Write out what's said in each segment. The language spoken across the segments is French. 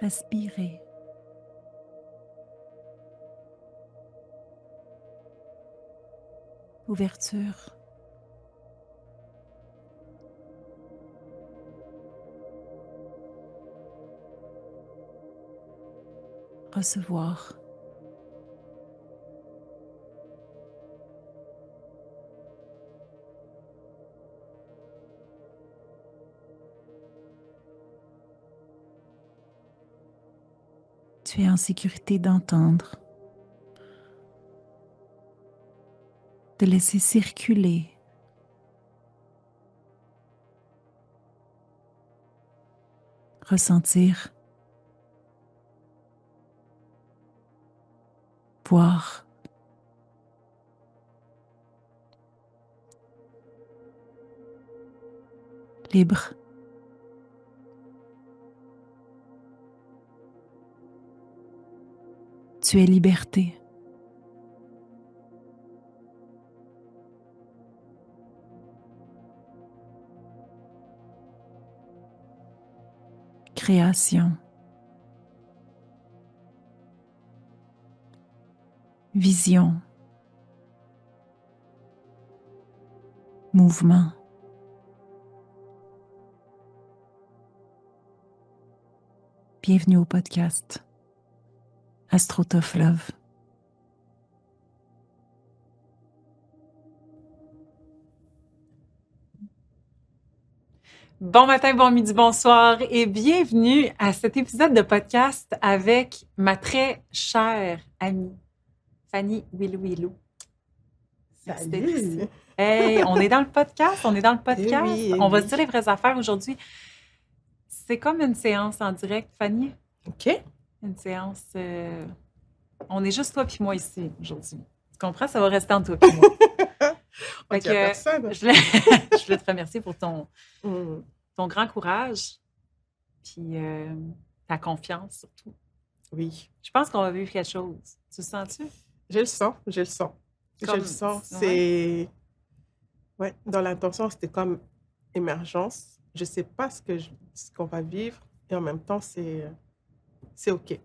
Respirez. Ouverture. Recevoir. Tu es en sécurité d'entendre, de laisser circuler, ressentir, voir. Libre. Tu es liberté. Création. Vision. Mouvement. Bienvenue au podcast Astro Tough Love. Bon matin, bon midi, bonsoir et bienvenue à cet épisode de podcast avec ma très chère amie, Fanny Willou. Merci d'être ici. Salut! Hey, on est dans le podcast, Eh oui, on va se dire les vraies affaires aujourd'hui. C'est comme une séance en direct, Fanny. OK. Une séance... on est juste toi puis moi ici aujourd'hui. Tu comprends? Ça va rester entre toi puis moi. On dit à personne. Je voulais te remercier pour ton grand courage, puis ta confiance surtout. Oui. Je pense qu'on va vivre quelque chose. Tu le sens-tu? Je le sens. Je le sens. C'est... Ouais, dans l'intention, c'était comme émergence. Je ne sais pas ce qu'on va vivre et en même temps, c'est OK.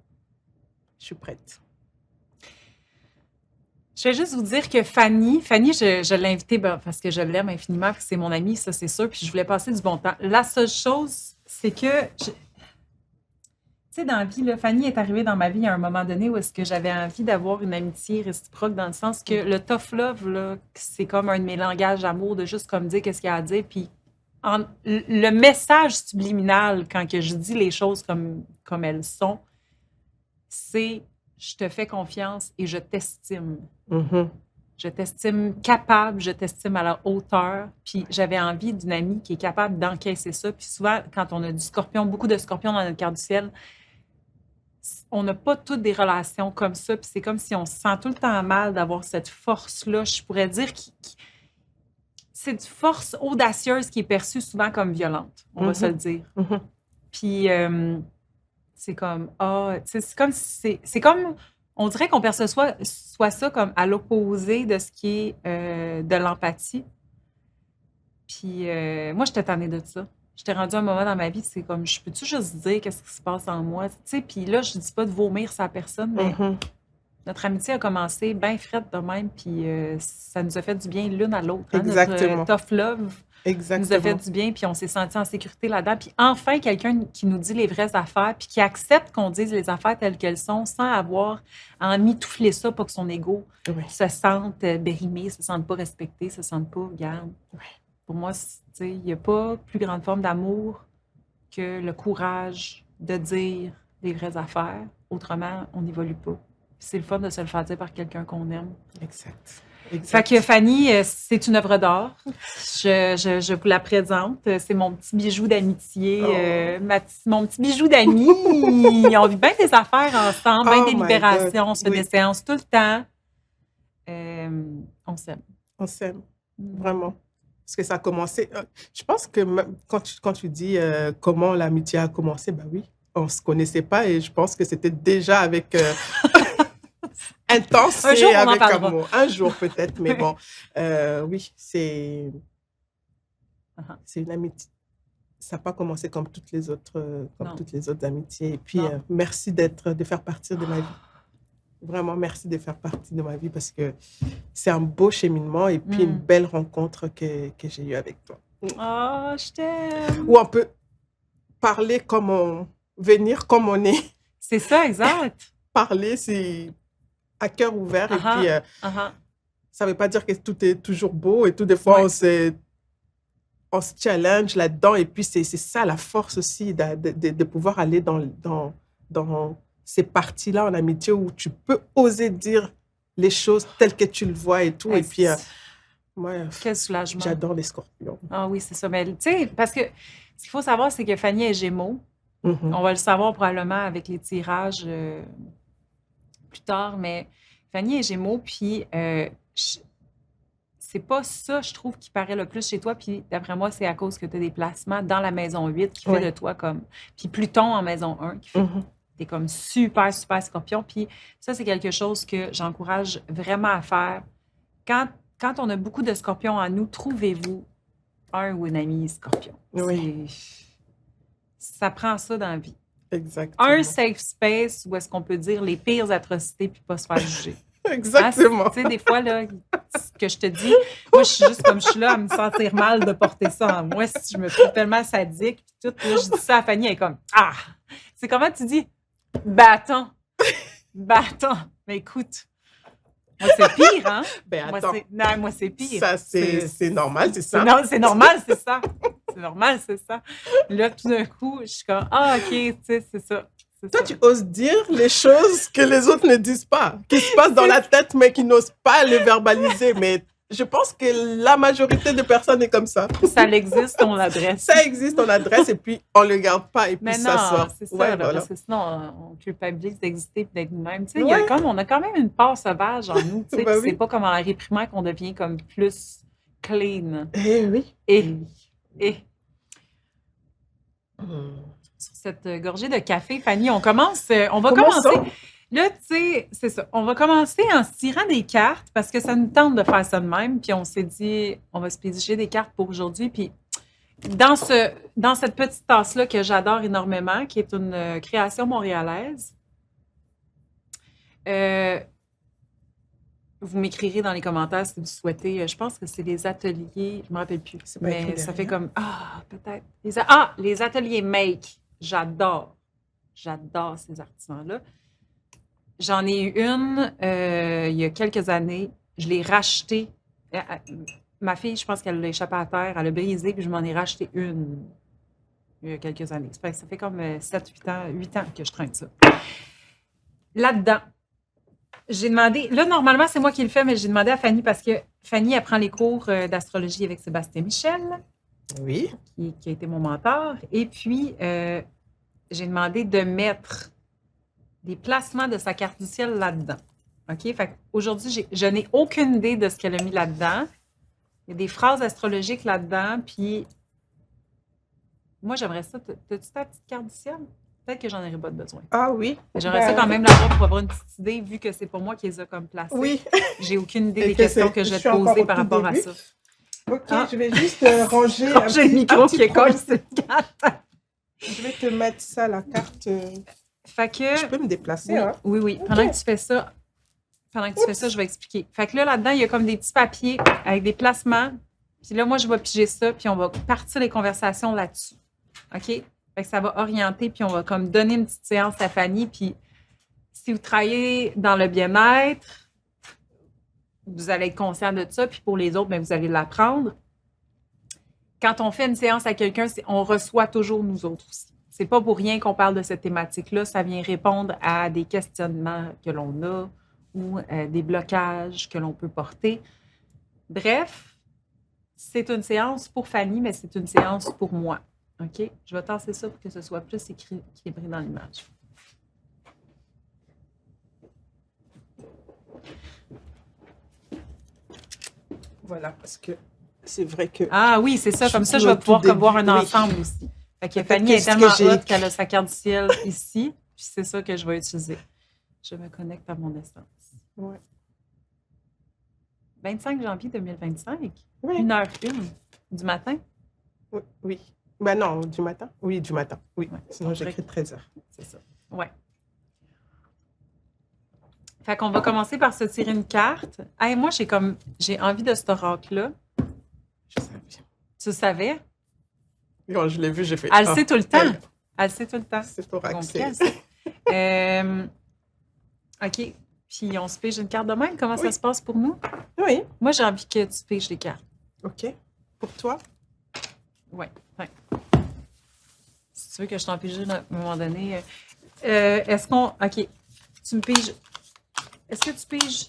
Je suis prête. Je vais juste vous dire que Fanny, je l'ai invitée parce que je l'aime infiniment, puis c'est mon amie, ça c'est sûr, puis je voulais passer du bon temps. La seule chose, c'est que, tu sais, dans la vie, là, Fanny est arrivée dans ma vie à un moment donné où est-ce que j'avais envie d'avoir une amitié réciproque dans le sens que le tough love, là, c'est comme un de mes langages d'amour, de juste comme dire qu'est-ce qu'il y a à dire, puis le message subliminal quand que je dis les choses comme elles sont, c'est je te fais confiance et je t'estime. Mm-hmm. Je t'estime capable, je t'estime à la hauteur. Puis j'avais envie d'une amie qui est capable d'encaisser ça. Puis souvent, quand on a du scorpion, beaucoup de scorpions dans notre carte du ciel, on n'a pas toutes des relations comme ça. Puis c'est comme si on se sent tout le temps mal d'avoir cette force-là. Je pourrais dire que c'est une force audacieuse qui est perçue souvent comme violente, on va se le dire. Mm-hmm. Puis c'est comme, c'est comme, on dirait qu'on perçoit soit ça comme à l'opposé de ce qui est de l'empathie. Puis moi, j'étais tannée de ça. J'étais rendue à un moment dans ma vie, c'est comme, je peux-tu juste dire qu'est-ce qui se passe en moi? Tu sais, puis là, je dis pas de vomir sa personne, mais notre amitié a commencé bien frette de même, puis ça nous a fait du bien l'une à l'autre. Hein? Exactement. Notre tough love nous a fait du bien, puis on s'est sentis en sécurité là-dedans. Puis enfin, quelqu'un qui nous dit les vraies affaires, puis qui accepte qu'on dise les affaires telles qu'elles sont, sans avoir à en mitoufler ça pour que son ego se sente bérimé, se sente pas respecté, se sente pas, regarde. Pour moi, il n'y a pas plus grande forme d'amour que le courage de dire les vraies affaires. Autrement, on n'évolue pas. C'est le fun de se le faire dire par quelqu'un qu'on aime. Exact. Fait que Fanny, c'est une œuvre d'art. Je vous la présente. C'est mon petit bijou d'amitié, mon petit bijou d'amis. On vit bien des affaires ensemble, bien des libérations. On se fait des séances tout le temps. On s'aime. On s'aime, vraiment. Parce que ça a commencé... Je pense que quand tu dis comment l'amitié a commencé, ben oui, on ne se connaissait pas et je pense que c'était déjà avec... intense un jour, et avec amour. Un jour peut-être, mais bon, oui, c'est une amitié. ça n'a pas commencé comme toutes les autres, Non. amitiés. Et puis, Non. merci de faire partie de ma vie. Vraiment, merci de faire partie de ma vie parce que c'est un beau cheminement et puis une belle rencontre que j'ai eue avec toi. Oh, je t'aime. Où on peut parler venir comme on est. C'est ça, exact. Parler, c'est à cœur ouvert. Et puis, ça ne veut pas dire que tout est toujours beau et tout. Des fois, on se challenge là-dedans. Et puis, c'est ça la force aussi de pouvoir aller dans ces parties-là en amitié où tu peux oser dire les choses telles que tu le vois et tout. Et puis, moi, quel soulagement. J'adore les scorpions. Ah oui, c'est ça. Mais tu sais, parce que ce qu'il faut savoir, c'est que Fanny est Gémeaux. On va le savoir probablement avec les tirages plus tard, mais Fanny est Gémeaux, puis c'est pas ça, je trouve, qui paraît le plus chez toi. Puis d'après moi, c'est à cause que tu as des placements dans la maison 8 qui fait de toi comme... Puis Pluton en maison 1 qui fait... T'es comme super, super scorpion. Puis ça, c'est quelque chose que j'encourage vraiment à faire. Quand on a beaucoup de scorpions en nous, trouvez-vous un ou une amie scorpion. Oui. Ça prend ça dans la vie. Exactement. Un safe space où est-ce qu'on peut dire les pires atrocités puis pas se faire juger. Exactement. Tu sais, des fois, là, ce que je te dis, moi, je suis juste comme je suis là à me sentir mal de porter ça en moi. Si je me trouve tellement sadique, puis tout, là, je dis ça à Fanny, elle est comme « Ah! » C'est comment tu dis? Bâton. Mais écoute, moi, c'est pire, hein? Ben, attends. Moi, c'est pire. Ça, c'est normal, c'est ça? C'est normal, c'est ça. C'est normal, c'est ça. Là, tout d'un coup, je suis comme, ah, OK, tu sais, c'est ça. Toi, tu oses dire les choses que les autres ne disent pas, qui se passent dans la tête, mais qui n'osent pas les verbaliser. Mais je pense que la majorité des personnes est comme ça. Ça existe, on l'adresse. Ça existe, on l'adresse, et puis on ne le garde pas, et puis mais ça non, sort. C'est ça, là, voilà. parce que sinon, on culpabilise d'exister et d'être nous-mêmes. Tu sais, on a quand même une part sauvage en nous. Tu sais, c'est pas comme en réprimant qu'on devient comme plus clean. Eh oui. Et sur cette gorgée de café, Fanny, on va commencer. Là, tu sais, c'est ça. On va commencer en se tirant des cartes parce que ça nous tente de faire ça de même. Puis on s'est dit, on va se piger des cartes pour aujourd'hui. Puis dans cette petite tasse-là que j'adore énormément, qui est une création montréalaise, vous m'écrirez dans les commentaires si vous souhaitez. Je pense que c'est les ateliers, je ne me rappelle plus. Mais ça fait comme, peut-être. Les ateliers Make. J'adore ces artisans-là. J'en ai eu une il y a quelques années. Je l'ai rachetée. Ma fille, je pense qu'elle l'a échappé à terre. Elle a brisé, puis je m'en ai racheté une il y a quelques années. Ça fait comme 8 ans que je traîne ça. Là-dedans, j'ai demandé... Là, normalement, c'est moi qui le fais, mais j'ai demandé à Fanny parce que Fanny, elle prend les cours d'astrologie avec Sébastien Michel. Oui. Qui a été mon mentor. Et puis, j'ai demandé de mettre des placements de sa carte du ciel là-dedans. OK? Fait qu'aujourd'hui, je n'ai aucune idée de ce qu'elle a mis là-dedans. Il y a des phrases astrologiques là-dedans, puis moi, j'aimerais ça. T'as-tu ta petite carte du ciel? Peut-être que j'en aurais pas de besoin. Ah oui? J'aimerais ça quand même l'avoir pour avoir une petite idée, vu que c'est pas moi qui les a comme placés. Oui. J'ai aucune idée des questions que je vais te poser par rapport à ça. OK, je vais juste ranger le micro qui est collé sur le carte. Je vais te mettre ça, la carte. Fait que, je peux me déplacer, oui, hein? Oui. Pendant que tu fais ça, je vais expliquer. Fait que là-dedans, il y a comme des petits papiers avec des placements. Puis là, moi, je vais piger ça, puis on va partir les conversations là-dessus. OK? Fait que ça va orienter, puis on va comme donner une petite séance à Fanny. Puis si vous travaillez dans le bien-être, vous allez être conscient de ça. Puis pour les autres, bien, vous allez l'apprendre. Quand on fait une séance à quelqu'un, on reçoit toujours nous autres aussi. C'est pas pour rien qu'on parle de cette thématique-là. Ça vient répondre à des questionnements que l'on a ou des blocages que l'on peut porter. Bref, c'est une séance pour Fanny, mais c'est une séance pour moi. OK? Je vais tasser ça pour que ce soit plus équilibré dans l'image. Voilà, parce que c'est vrai que... Ah oui, c'est ça. Comme ça, je vais pouvoir voir un ensemble aussi. Fait que Fanny est tellement hot qu'elle a sa carte du ciel ici, puis c'est ça que je vais utiliser. Je me connecte à mon essence. Ouais. 25 janvier 2025, oui. 1h01 du matin. Oui. Ben non, du matin. Oui, du matin. Oui, Ouais, sinon on dirait j'écris 13h. C'est ça. Ouais. Fait qu'on va commencer par se tirer une carte. Hey, moi, j'ai envie de cet oracle-là. Je savais. Tu savais? Quand je l'ai vu, j'ai fait... Elle le sait tout le temps. elle, Elle le sait tout le temps. c'est pour Compliqué, accès. elle sait. OK. Puis on se pige une carte de même. Comment ça Oui. se passe pour nous? Oui, Moi, j'ai envie que tu piges les cartes. OK. Pour toi? Ouais. Si tu veux que je t'en pige une à un moment donné. Est-ce qu'on. OK. Tu me piges. Est-ce que tu piges.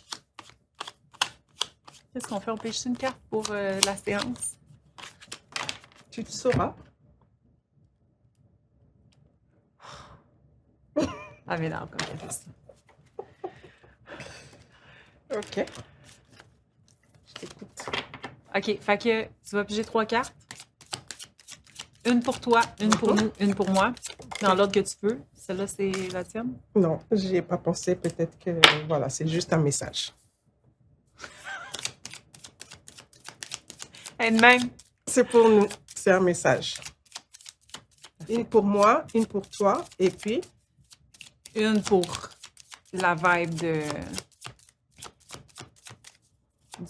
Qu'est-ce qu'on fait? On pige une carte pour la séance? Tu te sauras. Ah, mais non, comme ça. OK. Je t'écoute. OK. Fait que tu vas piger 3 cartes. Une pour toi, une pour nous, une pour moi. Dans l'ordre que tu veux. Celle-là, c'est la tienne? Non, j'y ai pas pensé. Peut-être que, voilà, c'est juste un message. Elle-même. C'est pour nous. C'est un message. Une pour moi, une pour toi, et puis... Une pour la vibe du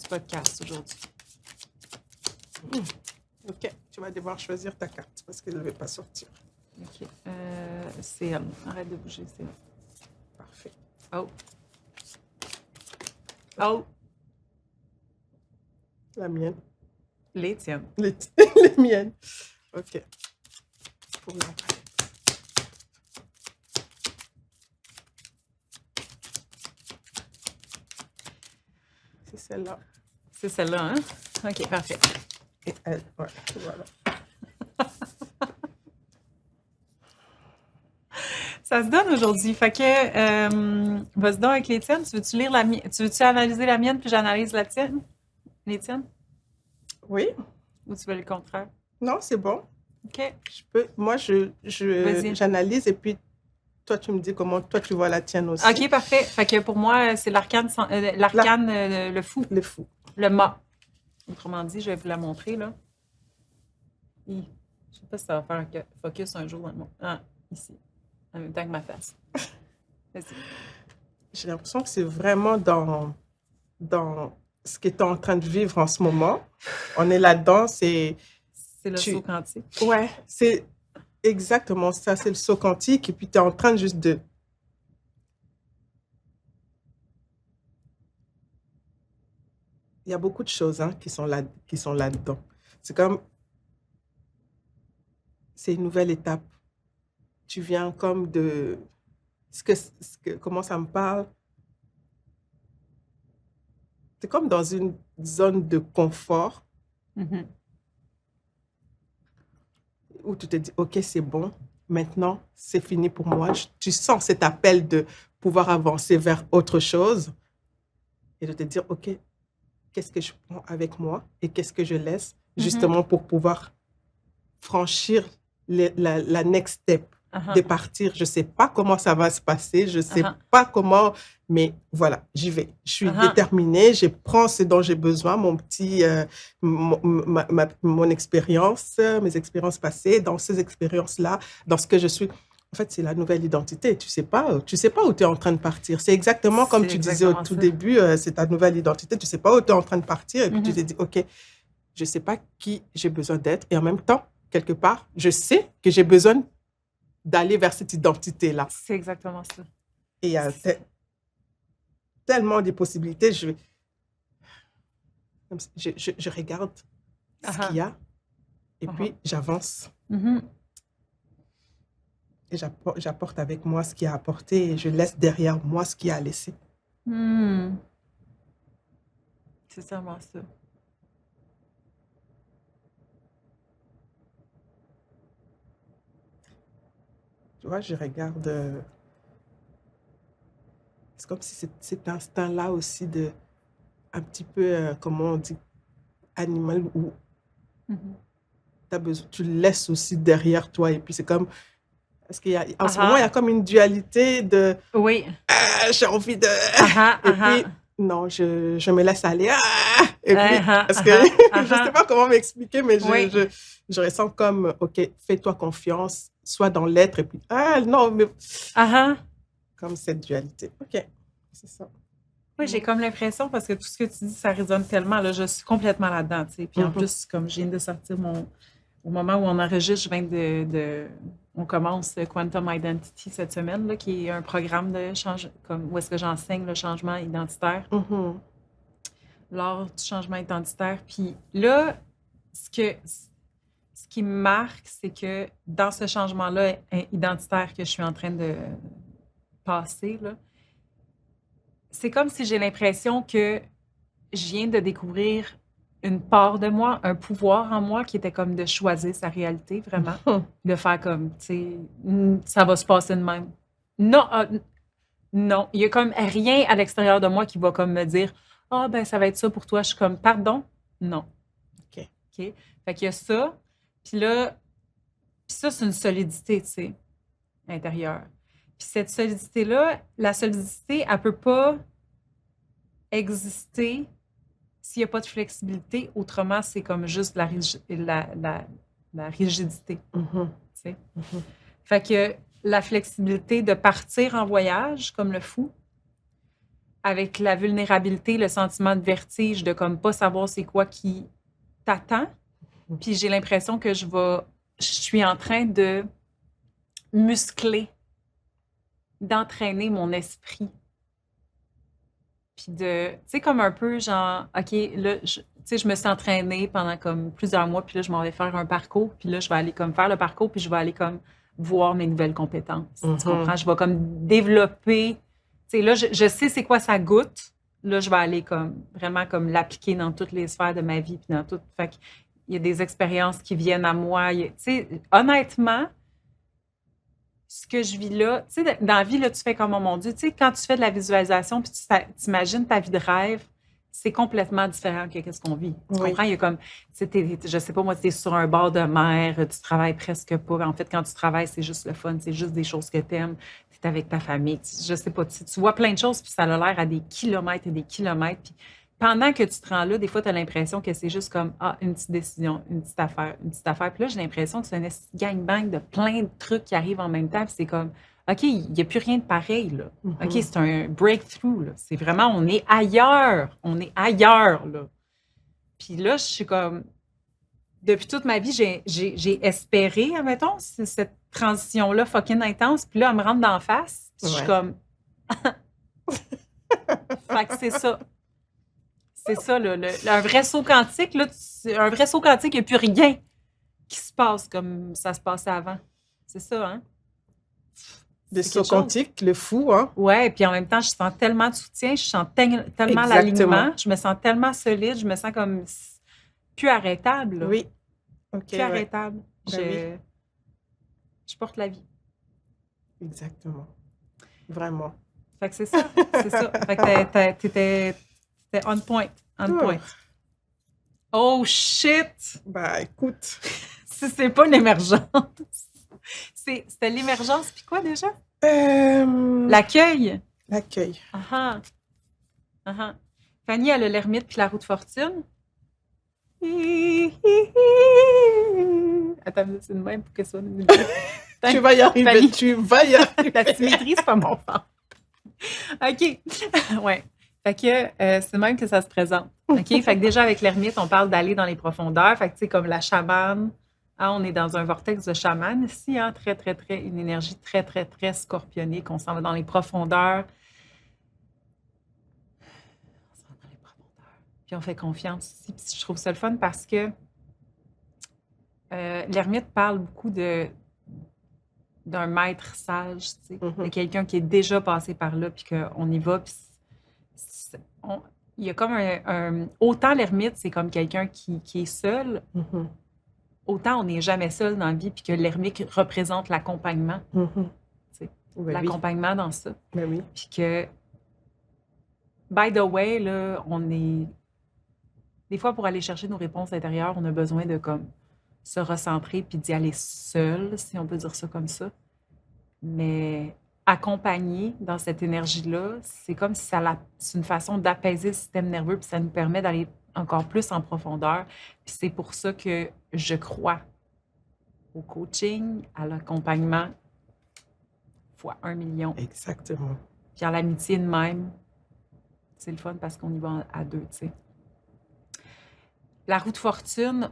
podcast aujourd'hui. OK, tu vas devoir choisir ta carte parce qu'elle ne va pas sortir. OK. C'est elle. Arrête de bouger, c'est elle. Parfait. Oh. Oh. La mienne. Les tiennes. Les miennes. OK. Pour la palette. C'est celle-là. C'est celle-là, hein? OK, parfait. Et elle, ouais, voilà. Ça se donne aujourd'hui. Fait que, vas-y donc avec les tiennes. Tu veux-tu lire la mienne? Tu veux-tu analyser la mienne puis j'analyse la tienne? Les tiennes? Oui? Ou tu veux le contraire? Non, c'est bon. OK. Je peux. Moi, Vas-y. j'analyse et puis toi, tu me dis comment toi, tu vois la tienne aussi. OK, parfait. Fait que pour moi, c'est l'arcane, le fou, Le fou. le mât. Autrement dit, je vais vous la montrer, là. Je sais pas si ça va faire un focus un jour dans le monde. Ah, ici. En même temps que ma face. Vas-y. J'ai l'impression que c'est vraiment dans ce que tu es en train de vivre en ce moment. On est là-dedans, c'est... C'est le saut quantique. Ouais, c'est exactement ça, c'est le saut quantique et puis tu es en train juste de... Il y a beaucoup de choses hein, qui sont là-dedans. C'est comme... C'est une nouvelle étape. Tu viens comme de... comment ça me parle? C'est comme dans une zone de confort Mhm. où tu te dis, OK, c'est bon, maintenant, c'est fini pour moi. Tu sens cet appel de pouvoir avancer vers autre chose et de te dire, OK, qu'est-ce que je prends avec moi et qu'est-ce que je laisse justement pour pouvoir franchir la next step. De partir. Je ne sais pas comment ça va se passer, je ne sais pas comment, mais voilà, j'y vais. Je suis déterminée, je prends ce dont j'ai besoin, mon expérience, mes expériences passées, dans ces expériences-là, dans ce que je suis. En fait, c'est la nouvelle identité. Tu sais pas où tu es en train de partir. C'est exactement comme tu disais au tout début, c'est ta nouvelle identité. Tu ne sais pas où tu es en train de partir et puis tu te dis, OK, je ne sais pas qui j'ai besoin d'être et en même temps, quelque part, je sais que j'ai besoin d'aller vers cette identité-là. C'est exactement ça. Et il y a tellement de possibilités. Je regarde ce qu'il y a et puis j'avance. Et j'apporte avec moi ce qu'il y a apporté et je laisse derrière moi ce qu'il y a à laisser. C'est sûrement ça. Tu vois, je regarde... c'est comme si cet instinct-là aussi de... Un petit peu, comment on dit, animal, où t'as besoin, tu le laisses aussi derrière toi. Et puis c'est comme... Parce qu'en ce moment, il y a comme une dualité de... Oui. J'ai envie de... Et puis, Non, je me laisse aller. Ah! Et puis, parce que je ne sais pas comment m'expliquer, mais Oui. je ressens comme, OK, fais-toi confiance, sois dans l'être. Et puis, ah non, mais comme cette dualité. OK, c'est ça. Oui, j'ai comme l'impression, parce que tout ce que tu dis, ça résonne tellement. Là, je suis complètement là-dedans. Tu sais. Puis en plus, comme je viens de sortir au moment où on enregistre, je viens on commence Quantum Identity cette semaine, là, qui est un programme de où est-ce que j'enseigne le changement identitaire, l'art du changement identitaire. Puis là, ce qui me marque, c'est que dans ce changement-là identitaire que je suis en train de passer, là, c'est comme si j'ai l'impression que je viens de découvrir une part de moi, un pouvoir en moi qui était comme de choisir sa réalité, vraiment. De faire comme, tu sais, ça va se passer de même. Non, non, il y a comme rien à l'extérieur de moi qui va comme me dire, ah, ben, ça va être ça pour toi. Je suis comme, pardon? Non. OK. OK? Fait qu'il y a ça. Puis là, ça, c'est une solidité, tu sais, intérieure. Puis cette solidité-là, la solidité, elle peut pas exister s'il n'y a pas de flexibilité. Autrement, c'est comme juste la rigidité. Tu sais? Fait que la flexibilité de partir en voyage, comme le fou, avec la vulnérabilité, le sentiment de vertige, de comme pas savoir c'est quoi qui t'attend. Puis j'ai l'impression que je suis en train de muscler, d'entraîner mon esprit. Puis tu sais, comme un peu genre, OK, là, tu sais, je me suis entraînée pendant comme plusieurs mois, puis là, je m'en vais faire un parcours, puis là, je vais aller comme faire le parcours, puis je vais aller comme voir mes nouvelles compétences. Tu comprends? Je vais comme développer, tu sais, là, je sais c'est quoi ça goûte. Là, je vais aller comme vraiment comme l'appliquer dans toutes les sphères de ma vie, puis dans tout. Fait qu'il y a des expériences qui viennent à moi. Tu sais, honnêtement, ce que je vis là, tu sais, dans la vie, là, tu fais comme, oh mon Dieu, tu sais, quand tu fais de la visualisation puis tu t'imagines ta vie de rêve, c'est complètement différent que ce qu'on vit. Tu comprends? Il y a comme, tu sais, je sais pas, moi, tu es sur un bord de mer, tu travailles presque pas. En fait, quand tu travailles, c'est juste le fun, c'est juste des choses que tu aimes. Tu es avec ta famille, je sais pas, tu vois plein de choses puis ça a l'air à des kilomètres et des kilomètres. Puis pendant que tu te rends là, des fois, tu as l'impression que c'est juste comme, une petite décision, une petite affaire, une petite affaire. Puis là, j'ai l'impression que c'est un gangbang de plein de trucs qui arrivent en même temps. Puis c'est comme, OK, il n'y a plus rien de pareil, là. OK, c'est un breakthrough, là. C'est vraiment, on est ailleurs. On est ailleurs, là. Puis là, je suis comme, depuis toute ma vie, j'ai espéré, admettons, cette transition-là fucking intense. Puis là, elle me rentre d'en face. Je suis comme, fait que c'est ça. C'est ça, un vrai saut quantique, là, un vrai saut quantique, il n'y a plus rien qui se passe comme ça se passait avant. C'est ça, hein? Des sauts quantiques, le fou, hein? Ouais, puis en même temps, je sens tellement de soutien, je sens tellement l'alignement, je me sens tellement solide, je me sens comme plus arrêtable. Là. Oui. OK. Plus arrêtable. Ben je porte la vie. Exactement. Vraiment. Fait que c'est ça. C'est ça. Fait que t'étais on point. On point. Oh shit! Bah, écoute. C'est pas une émergence. C'était l'émergence, puis quoi déjà? L'accueil. L'accueil. Fanny, elle a l'ermite puis la roue de fortune. Attends, c'est une même pour que ça soit une Tu vas y arriver, Fanny. Tu vas y arriver. La symétrie, c'est pas mon fort. OK. Ouais. Fait que c'est même que ça se présente. OK? Fait que déjà, avec l'ermite, on parle d'aller dans les profondeurs. Fait que, tu sais, comme la chamane, hein, on est dans un vortex de chamane ici, hein, très, très, très, une énergie très, très, très scorpionique. On s'en va dans les profondeurs. On s'en va dans les profondeurs. Puis on fait confiance ici. Puis je trouve ça le fun parce que l'ermite parle beaucoup d'un maître sage, tu sais, de quelqu'un qui est déjà passé par là, puis qu'on y va, puis il y a comme autant l'ermite, c'est comme quelqu'un qui est seul, autant on n'est jamais seul dans la vie, puis que l'ermite représente l'accompagnement. L'accompagnement dans ça. Ben oui. Puis que, by the way, là, on est... Des fois, pour aller chercher nos réponses intérieures, on a besoin de comme se recentrer puis d'y aller seul, si on peut dire ça comme ça. Mais accompagné dans cette énergie-là, c'est comme si c'est une façon d'apaiser le système nerveux, puis ça nous permet d'aller encore plus en profondeur. Puis c'est pour ça que je crois au coaching, à l'accompagnement fois 1 million. Exactement. Puis à l'amitié de même, c'est le fun parce qu'on y va à deux, tu sais. La roue de fortune,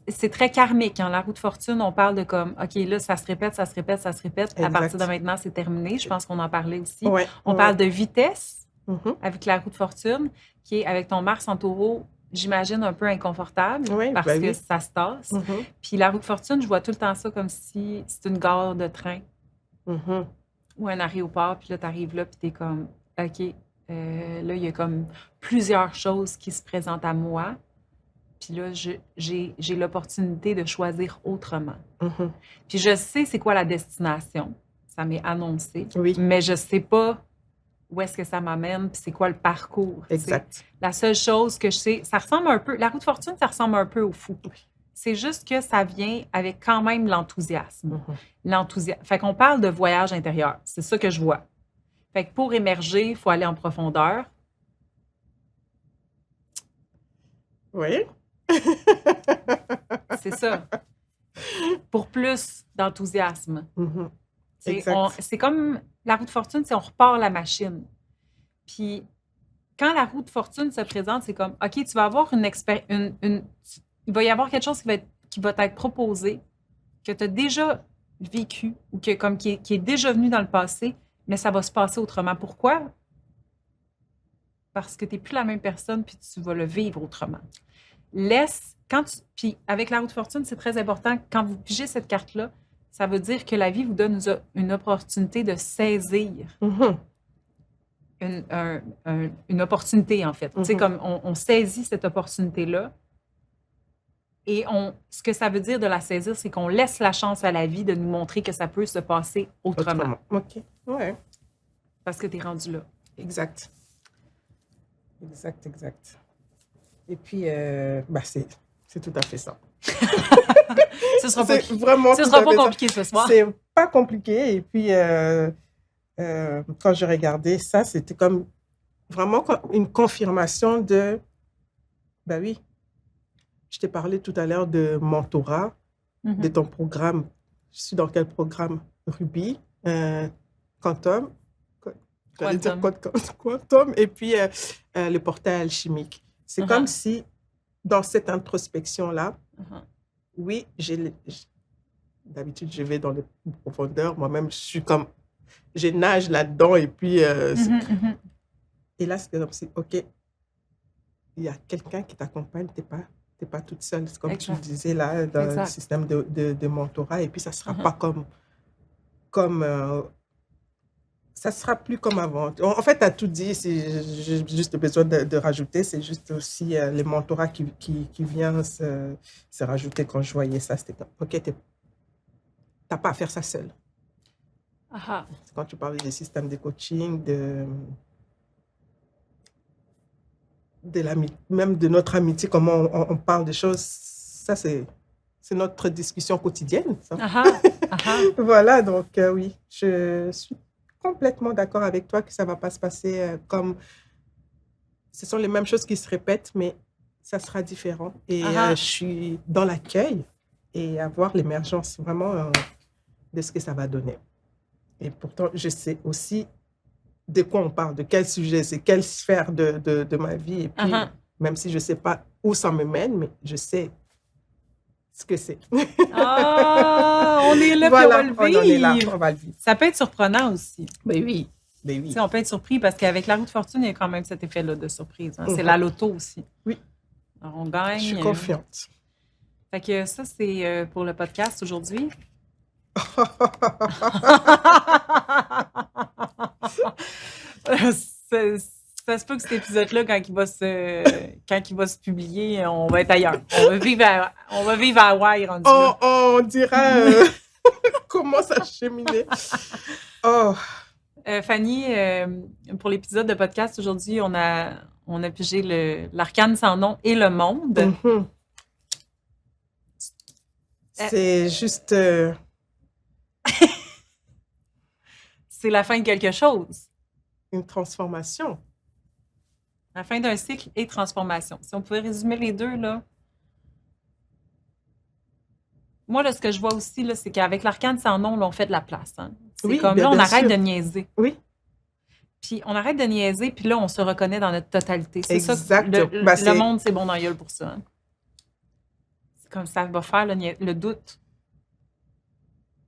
c'est très karmique. Hein? La roue de fortune, on parle de comme, OK, là, ça se répète, ça se répète, ça se répète. À partir de maintenant, c'est terminé. Je pense qu'on en parlait aussi. Ouais, On parle de vitesse Mhm. avec la roue de fortune, qui est avec ton Mars en taureau, j'imagine un peu inconfortable Oui, parce ben que oui. ça se tasse. Mhm. Puis la roue de fortune, je vois tout le temps ça comme si c'est une gare de train Mhm. ou un aéroport. Puis là, tu arrives là, puis tu es comme, OK, là, il y a comme plusieurs choses qui se présentent à moi. Puis là, j'ai l'opportunité de choisir autrement. Mhm. Puis je sais c'est quoi la destination. Ça m'est annoncé. Oui. Mais je sais pas où est-ce que ça m'amène, puis c'est quoi le parcours. Exact. T'sais. La seule chose que je sais, ça ressemble un peu, la roue de fortune, ça ressemble un peu au fou. C'est juste que ça vient avec quand même l'enthousiasme. Mhm. L'enthousiasme. Fait qu'on parle de voyage intérieur. C'est ça que je vois. Fait que pour émerger, il faut aller en profondeur. Oui. C'est ça. Pour plus d'enthousiasme. Mhm. C'est Exact. comme la roue de fortune, c'est on repart la machine. Puis quand la roue de fortune se présente, c'est comme, OK, tu vas avoir une expérience, il va y avoir quelque chose qui va t'être proposé, que tu as déjà vécu ou qui est déjà venu dans le passé, mais ça va se passer autrement. Pourquoi? Parce que tu n'es plus la même personne, puis tu vas le vivre autrement. Puis avec la roue de fortune, c'est très important, quand vous pigez cette carte-là, ça veut dire que la vie vous donne une opportunité de saisir Mhm. une opportunité, en fait. Tu sais, Mhm. comme on saisit cette opportunité-là et ce que ça veut dire de la saisir, c'est qu'on laisse la chance à la vie de nous montrer que ça peut se passer autrement. OK. Ouais. Parce que tu es rendu là. Exact. Exact, exact. Et puis, c'est tout à fait ça. Ce sera pas, C'est vraiment ce tout sera à pas fait ça. compliqué ce soir. C'est pas compliqué. Et puis, quand j'ai regardé ça, c'était comme vraiment une confirmation de, ben oui, je t'ai parlé tout à l'heure de mentorat, de ton programme. Je suis dans quel programme? Ruby, Quantum, j'allais dire Quantum, et puis le portail alchimique. C'est comme si, dans cette introspection-là, oui, d'habitude, je vais dans les profondeurs. Moi-même, je nage là-dedans. Et puis, et là, c'est comme si, OK, il y a quelqu'un qui t'accompagne, tu n'es pas toute seule. C'est comme tu le disais là, dans le système de mentorat. Et puis, ça ne sera pas ça sera plus comme avant. En fait, tu as tout dit. J'ai juste besoin de rajouter. C'est juste aussi les mentorats qui viennent se rajouter. Quand je voyais ça, c'était comme, OK, tu n'as pas à faire ça seul. Quand tu parlais des systèmes de coaching, même de notre amitié, comment on parle des choses, ça, c'est notre discussion quotidienne. Ça. Voilà, donc oui, je suis complètement d'accord avec toi que ça ne va pas se passer comme... Ce sont les mêmes choses qui se répètent, mais ça sera différent. Et je suis dans l'accueil et à voir l'émergence vraiment de ce que ça va donner. Et pourtant, je sais aussi de quoi on parle, de quel sujet, c'est quelle sphère de ma vie. Et puis, même si je ne sais pas où ça me mène, mais je sais ce que c'est. On est là, voilà, puis on va le vivre. On va le vivre. Ça peut être surprenant aussi. Ben oui. Ben oui. On peut être surpris parce qu'avec la roue de fortune, il y a quand même cet effet-là de surprise. Hein. C'est la loto aussi. Oui. Alors, on gagne. Je suis confiante. Fait que ça, c'est pour le podcast aujourd'hui. Ça se peut que cet épisode-là, quand il va se publier, on va être ailleurs. On va vivre à Hawaï rendu là. On dira comment ça cheminait. Fanny, pour l'épisode de podcast aujourd'hui, on a pigé l'arcane sans nom et le monde. C'est juste... c'est la fin de quelque chose. Une transformation. La fin d'un cycle et transformation. Si on pouvait résumer les deux, là. Moi, là, ce que je vois aussi, là, c'est qu'avec l'arcane sans nom, là, on fait de la place. Hein. C'est Oui, comme bien, là, on bien arrête sûr. de niaiser. Oui, Puis on arrête de niaiser, puis là, on se reconnaît dans notre totalité. C'est ça. exactement. Le monde, c'est bon dans la gueule pour ça. Hein. C'est comme ça va faire le doute.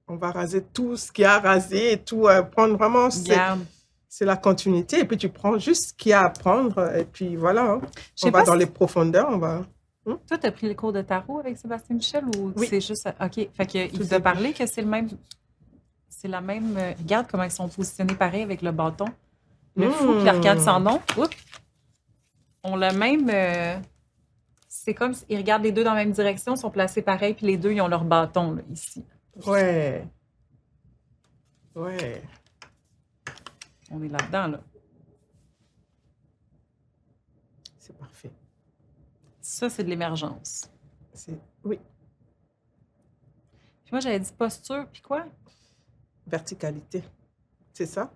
On va raser tout ce qu'il y a à raser et tout, prendre vraiment, Regarde. c'est la continuité. Et puis, tu prends juste ce qu'il y a à prendre et puis voilà. Hein. Je sais On va pas dans si- les profondeurs, on va... Toi, tu as pris le cours de tarot avec Sébastien Michel ou Oui. c'est juste. OK. Fait qu'il Tout vous a début. parlé que c'est le même. C'est la même. Regarde comment ils sont positionnés pareil avec le bâton. Le fou puis l'arcane sans nom. Oups! On l'a même. C'est comme s'ils regardent les deux dans la même direction, sont placés pareil, puis les deux, ils ont leur bâton là, ici. Ouais. Ouais. On est là-dedans, là. C'est parfait. Ça, c'est de l'émergence. Oui, Puis moi, j'avais dit posture, puis quoi? verticalité. C'est ça?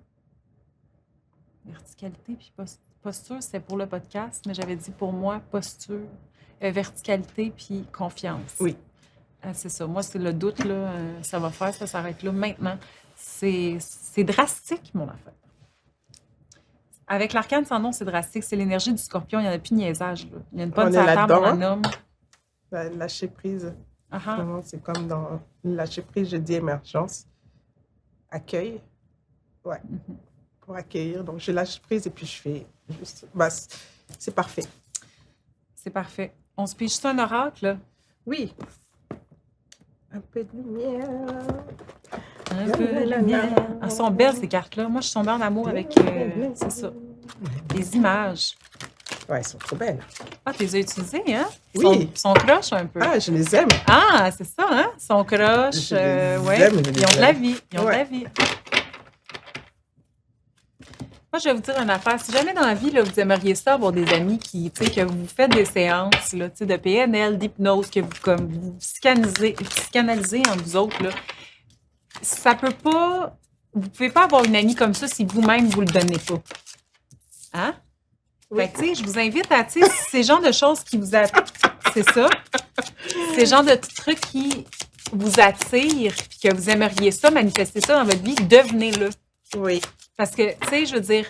Verticalité, puis posture, c'était pour le podcast, mais j'avais dit pour moi, posture, verticalité, puis confiance. Oui. Ah, c'est ça. Moi, c'est le doute, là. Ça va faire, ça s'arrête là maintenant. C'est drastique, mon affaire. Avec l'arcane sans nom, c'est drastique. C'est l'énergie du scorpion. Il n'y en a plus de niaisage, là. Il y a une bonne On est table, on là-dedans, en nomme. Lâcher prise. Ah ah. Vraiment, c'est comme dans lâcher prise, je dis émergence. Accueil. Ouais. Mhm. Pour accueillir. Donc, je lâche prise et puis je fais juste... c'est parfait. C'est parfait. On se pige juste un oracle, là. Oui. Un peu de lumière. Un peu de lumière. Elles sont belles, ces cartes-là. Moi, je suis tombée en amour avec, c'est ça, les images. Ouais, elles sont trop belles. Ah, tu les as utilisées, hein? Oui. Sont croches un peu. Ah, je les aime. Ah, c'est ça, hein? Sont croches. Je les Ouais. aime, je les Ils ont de la aime. vie. Ils ont de Ouais. la vie. Moi, je vais vous dire une affaire. Si jamais dans la vie, là, vous aimeriez ça, avoir des amis qui, tu sais, que vous faites des séances là, tu sais, de PNL, d'hypnose, que vous, comme, vous psychanalysez entre vous autres, là, ça peut pas. Vous pouvez pas avoir une amie comme ça si vous-même, vous le donnez pas. Hein? Oui. Fait que, tu sais, je vous invite à, tu sais, ces genres de choses qui vous attirent. C'est ça. Ces genres de trucs qui vous attirent, puis que vous aimeriez ça, manifester ça dans votre vie, devenez-le. Oui. Parce que, tu sais, je veux dire,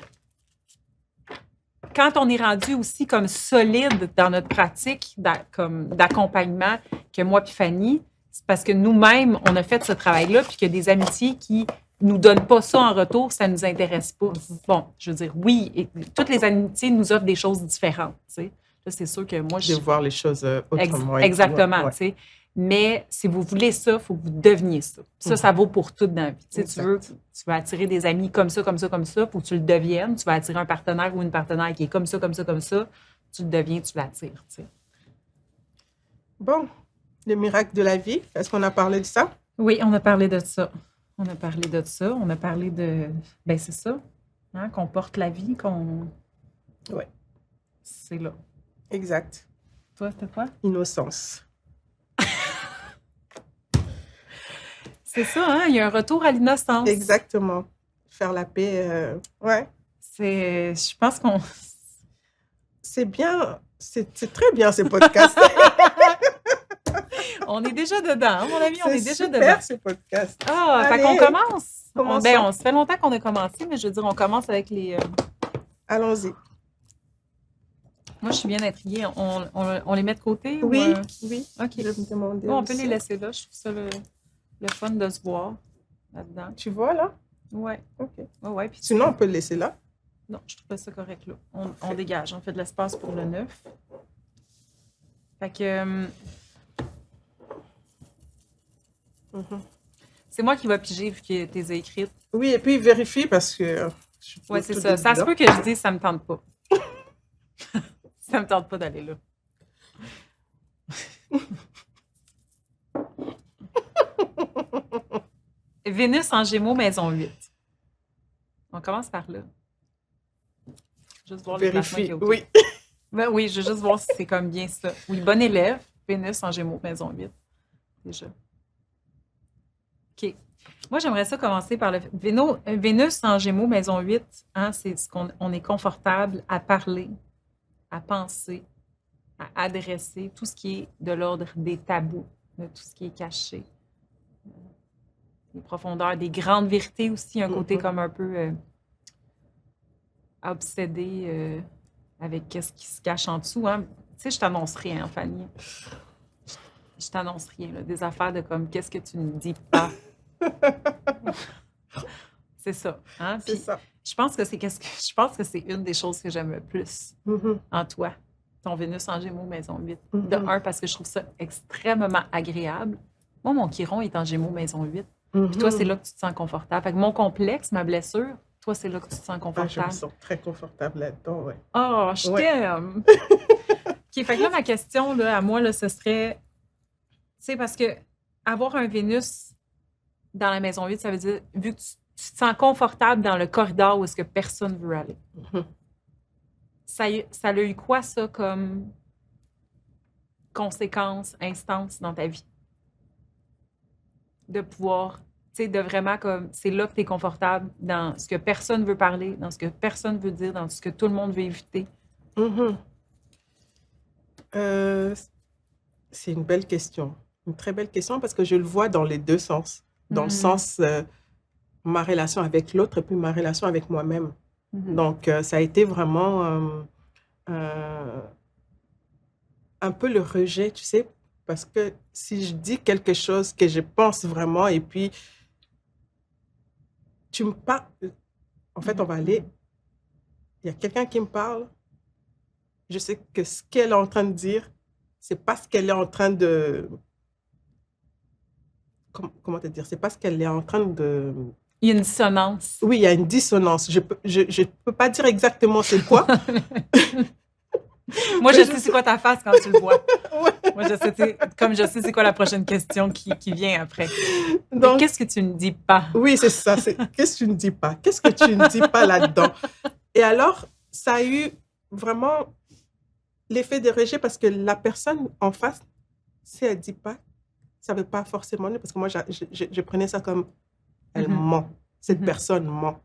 quand on est rendu aussi comme solide dans notre pratique comme d'accompagnement que moi puis Fanny, c'est parce que nous-mêmes, on a fait ce travail-là, puis qu'il y a des amitiés qui nous donnent pas ça en retour, ça nous intéresse pas. Bon, je veux dire, oui, et toutes les amitiés nous offrent des choses différentes, tu sais. Là, c'est sûr que moi, De voir les choses autrement. et tout. exactement, Ouais. tu sais. Mais si vous voulez ça, il faut que vous deveniez ça. Ça, ça vaut pour tout dans la vie. Tu sais, tu veux attirer des amis comme ça, comme ça, comme ça, faut que tu le deviennes. Tu vas attirer un partenaire ou une partenaire qui est comme ça, comme ça, comme ça. Tu le deviens, tu l'attires, tu sais. Bon, le miracle de la vie, est-ce qu'on a parlé de ça? Oui, on a parlé de ça. On a parlé de ça. On a parlé de... Ben c'est ça. Hein, qu'on porte la vie, qu'on... Ouais. C'est là. Exact. Toi, c'était quoi? Innocence. C'est ça, hein? Il y a un retour à l'innocence. Exactement. Faire la paix, ouais. C'est... Je pense qu'on... C'est bien, c'est très bien ces podcasts. On est déjà dedans, hein, mon ami, on est déjà super, dedans. ces podcasts. Ah, fait Allez, qu'on commence. commençons. Ça fait longtemps qu'on a commencé, mais je veux dire, on commence avec les... Allons-y. Moi, je suis bien intriguée. On les met de côté? Oui, Ou, oui. OK. Je vais me demander Bon, on peut aussi. les laisser là. Je trouve ça le fun de se voir là-dedans. Tu vois, là? Ouais. OK. Ouais. Puis Sinon, on peut le laisser là. non, je trouve pas ça correct là. On dégage. On fait de l'espace pour le 9. Fait que... Mhm. c'est moi qui vais piger vu que tu les as écrites. Oui, et puis vérifie parce que... je suis Ouais, au c'est tout ça. début, Ça se là. peut que je dise ça me tente pas. Ça me tente pas d'aller là. Vénus en Gémeaux, maison 8. On commence par là. Juste voir les placements qu'il y Vérifie, a autour. oui. Ben oui, je veux juste voir si c'est comme bien ça. Oui, bon élève, Vénus en Gémeaux, maison 8. Déjà. OK. Moi, j'aimerais ça commencer par le Vénus en Gémeaux, maison 8, hein, c'est ce qu'on on est confortable à parler, à penser, à adresser, tout ce qui est de l'ordre des tabous, de tout ce qui est caché, les profondeurs, des grandes vérités aussi, un côté comme un peu obsédé avec qu'est-ce qui se cache en dessous. Hein. Tu sais, je t'annonce rien, Fanny. Je t'annonce rien, là, des affaires de comme qu'est-ce que tu ne dis pas. C'est ça. Hein? C'est Puis, ça. je pense que je pense que c'est une des choses que j'aime le plus en toi, ton Vénus en Gémeaux, maison 8. De un, parce que je trouve ça extrêmement agréable. Moi, mon Chiron est en Gémeaux, maison 8. Puis toi, c'est là que tu te sens confortable. Fait que mon complexe, ma blessure, toi, c'est là que tu te sens Ah, je confortable. me sens très confortable là-dedans, ouais. Oh, je Ouais. t'aime! OK, fait que là, ma question, là, à moi, là, ce serait, tu sais, parce que avoir un Vénus dans la maison 8, ça veut dire, vu que tu te sens confortable dans le corridor où est-ce que personne veut aller. Ça a eu quoi, ça, comme conséquence, instance dans ta vie? De pouvoir, tu sais, de vraiment comme, c'est là que tu es confortable dans ce que personne veut parler, dans ce que personne veut dire, dans ce que tout le monde veut éviter. C'est une belle question. Une très belle question parce que je le vois dans les deux sens. Dans le sens, ma relation avec l'autre et puis ma relation avec moi-même. Donc, ça a été vraiment un peu le rejet, tu sais, parce que si je dis quelque chose que je pense vraiment et puis tu me parles, en fait, on va aller, il y a quelqu'un qui me parle, je sais que ce qu'elle est en train de dire, c'est pas ce qu'elle est en train de... Comment te dire? C'est pas ce qu'elle est en train de... Il y a une dissonance. Oui, il y a une dissonance. Je peux pas dire exactement c'est quoi. Moi, je sais c'est quoi ta face quand tu le vois. Ouais. Moi, comme je sais c'est quoi la prochaine question qui vient après. Donc, qu'est-ce que tu ne dis pas? Oui, c'est ça. Qu'est-ce que tu ne dis pas? Qu'est-ce que tu ne dis pas là-dedans? Et alors, ça a eu vraiment l'effet de rejet parce que la personne en face, si elle ne dit pas, ça ne veut pas forcément dire, parce que moi, je prenais ça comme elle ment. Cette personne ment.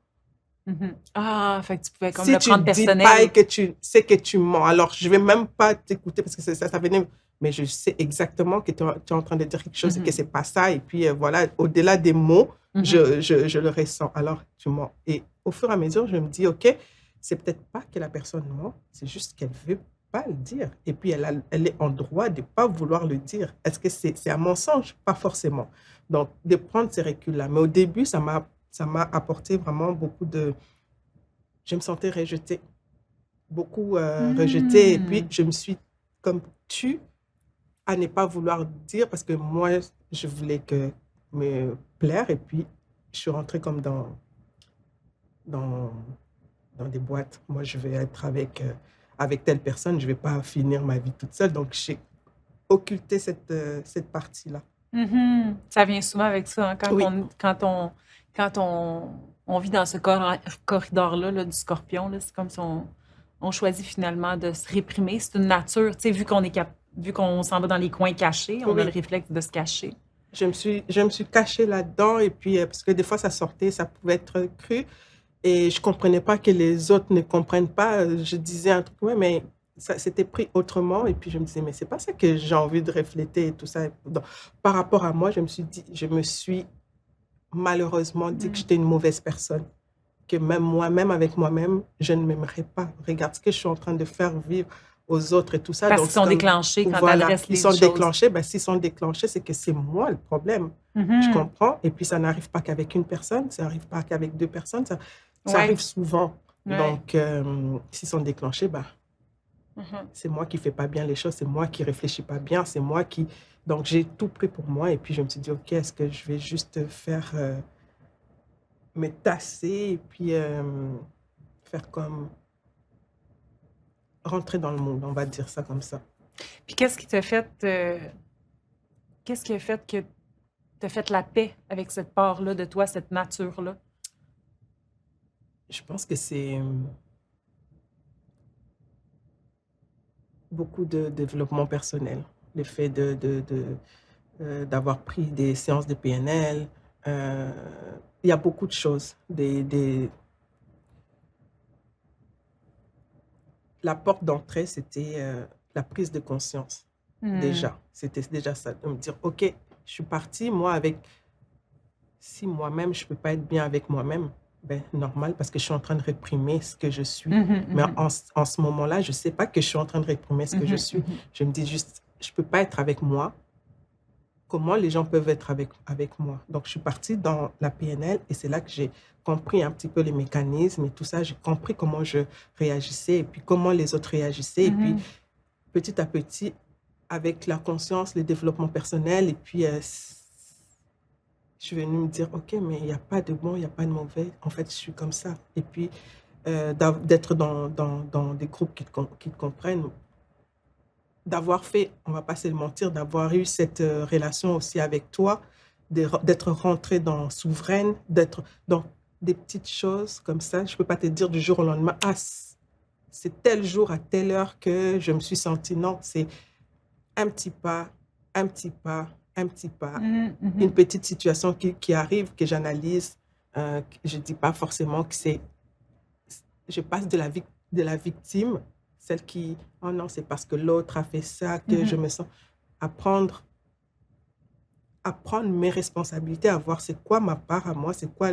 Ah, fait que tu pouvais comme Si le tu prendre ne dis personnel. pas et que tu sais que tu mens, alors je ne vais même pas t'écouter parce que ça venait, mais je sais exactement que tu es en train de dire quelque chose et que ce n'est pas ça. Et puis voilà, au-delà des mots, je le ressens. Alors tu mens. Et au fur et à mesure, je me dis, OK, c'est peut-être pas que la personne ment, c'est juste qu'elle ne veut pas le dire. Et puis elle est en droit de ne pas vouloir le dire. Est-ce que c'est un mensonge? Pas forcément. Donc, de prendre ces reculs-là. Mais au début, ça m'a apporté vraiment beaucoup de... Je me sentais rejetée, beaucoup rejetée. Et puis, je me suis comme tue à ne pas vouloir dire parce que moi, je voulais me plaire. Et puis, je suis rentrée comme dans des boîtes. Moi, je vais être avec telle personne. Je ne vais pas finir ma vie toute seule. Donc, j'ai occulté cette partie-là. Ça vient souvent avec ça. Hein, quand on vit dans ce corridor-là là, du scorpion, là, c'est comme si on choisit finalement de se réprimer. C'est une nature. Tu sais, vu qu'on s'en va dans les coins cachés, on a le réflexe de se cacher. Je me suis cachée là-dedans. Et puis, parce que des fois, ça sortait, ça pouvait être cru. Et je ne comprenais pas que les autres ne comprennent pas. Je disais un truc, ouais, mais ça s'était pris autrement. Et puis, je me disais, mais ce n'est pas ça que j'ai envie de refléter et tout ça. Donc, par rapport à moi, je me suis malheureusement dit que j'étais une mauvaise personne. Que même moi-même, avec moi-même, je ne m'aimerais pas. Regarde ce que je suis en train de faire vivre aux autres et tout ça. Parce Donc, qu'ils sont déclenchés quand voilà, tu adresses les ils sont choses. déclenchés. Ben, s'ils sont déclenchés, c'est que c'est moi le problème. Je comprends. Et puis, ça n'arrive pas qu'avec une personne. Ça n'arrive pas qu'avec deux personnes. Ça arrive souvent. Ouais. Donc, s'ils sont déclenchés, ben, c'est moi qui ne fais pas bien les choses. C'est moi qui ne réfléchis pas bien. C'est moi qui... Donc, j'ai tout pris pour moi. Et puis, je me suis dit, OK, est-ce que je vais juste faire... me tasser et puis faire comme... rentrer dans le monde, on va dire ça comme ça. Puis qu'est-ce qui t'a fait... qu'est-ce qui a fait que tu as fait la paix avec cette part-là de toi, cette nature-là? Je pense que c'est beaucoup de développement personnel. Le fait d'avoir pris des séances de PNL, Il y a beaucoup de choses. La porte d'entrée, c'était la prise de conscience. Déjà, c'était déjà ça, de me dire, OK, je suis partie, moi, si moi-même, je ne peux pas être bien avec moi-même, ben, normal, parce que je suis en train de réprimer ce que je suis. Mais en ce moment-là, je ne sais pas que je suis en train de réprimer ce que je suis. Je me dis juste, je ne peux pas être avec moi. Comment les gens peuvent être avec moi? Donc, je suis partie dans la PNL et c'est là que j'ai compris un petit peu les mécanismes et tout ça. J'ai compris comment je réagissais et puis comment les autres réagissaient. Et puis, petit à petit, avec la conscience, le développement personnel, et puis je suis venue me dire, OK, mais il n'y a pas de bon, il n'y a pas de mauvais. En fait, je suis comme ça. Et puis, d'être dans des groupes qui te comprennent, d'avoir fait, on ne va pas se le mentir, d'avoir eu cette relation aussi avec toi, d'être rentrée dans Souveraine, d'être dans des petites choses comme ça. Je ne peux pas te dire du jour au lendemain, ah, c'est tel jour à telle heure que je me suis sentie. Non, c'est un petit pas, un petit pas, un petit pas. Une petite situation qui arrive, que j'analyse. Je ne dis pas forcément que c'est... Je passe de la victime, celle qui, oh non, c'est parce que l'autre a fait ça que je me sens... À prendre mes responsabilités, à voir c'est quoi ma part à moi, c'est quoi...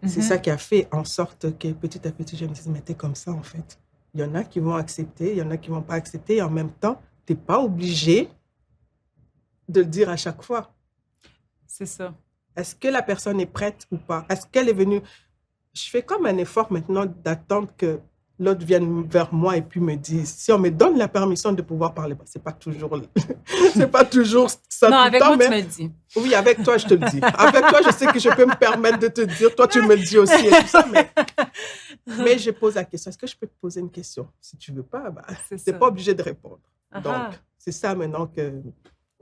C'est ça qui a fait en sorte que petit à petit, je me dis, mais t'es comme ça en fait. Il y en a qui vont accepter, il y en a qui ne vont pas accepter. Et en même temps, tu n'es pas obligé de le dire à chaque fois. C'est ça. Est-ce que la personne est prête ou pas? Est-ce qu'elle est venue... Je fais comme un effort maintenant d'attendre que l'autre vienne vers moi et puis me dise, si on me donne la permission de pouvoir parler, c'est pas toujours ça. Non, tout avec le temps, moi, tu mais... me le dis. Oui, avec toi, je te le dis. Avec toi, je sais que je peux me permettre de te dire. Toi, tu me le dis aussi et tout ça, mais je pose la question. Est-ce que je peux te poser une question? Si tu veux pas, tu n'es pas obligé de répondre. Donc, c'est ça maintenant que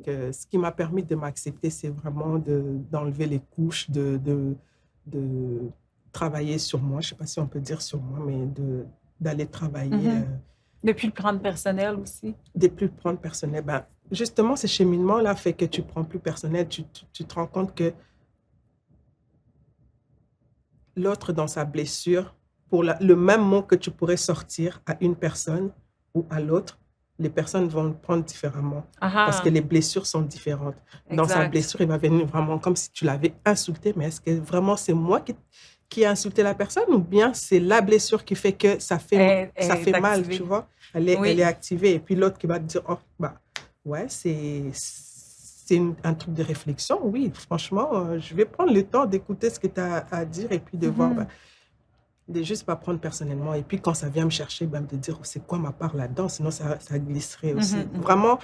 ce qui m'a permis de m'accepter, c'est vraiment d'enlever les couches, de travailler sur moi. Je ne sais pas si on peut dire sur moi, mais d'aller travailler. De plus le prendre personnel aussi. De plus le prendre personnel. Justement, ce cheminement-là fait que tu ne prends plus personnel. Tu te rends compte que l'autre, dans sa blessure, pour le même mot que tu pourrais sortir à une personne ou à l'autre, les personnes vont le prendre différemment. Parce que les blessures sont différentes. Dans sa blessure, il va venir vraiment comme si tu l'avais insulté. Mais est-ce que vraiment c'est moi qui ai insulté la personne ou bien c'est la blessure qui fait que ça fait mal, tu vois? Elle est activée. Et puis l'autre qui va te dire, oh, ouais, c'est un truc de réflexion. Oui, franchement, je vais prendre le temps d'écouter ce que tu as à dire et puis de voir... de juste pas prendre personnellement. Et puis, quand ça vient me chercher, de dire, c'est quoi ma part là-dedans? Sinon, ça glisserait aussi. Vraiment,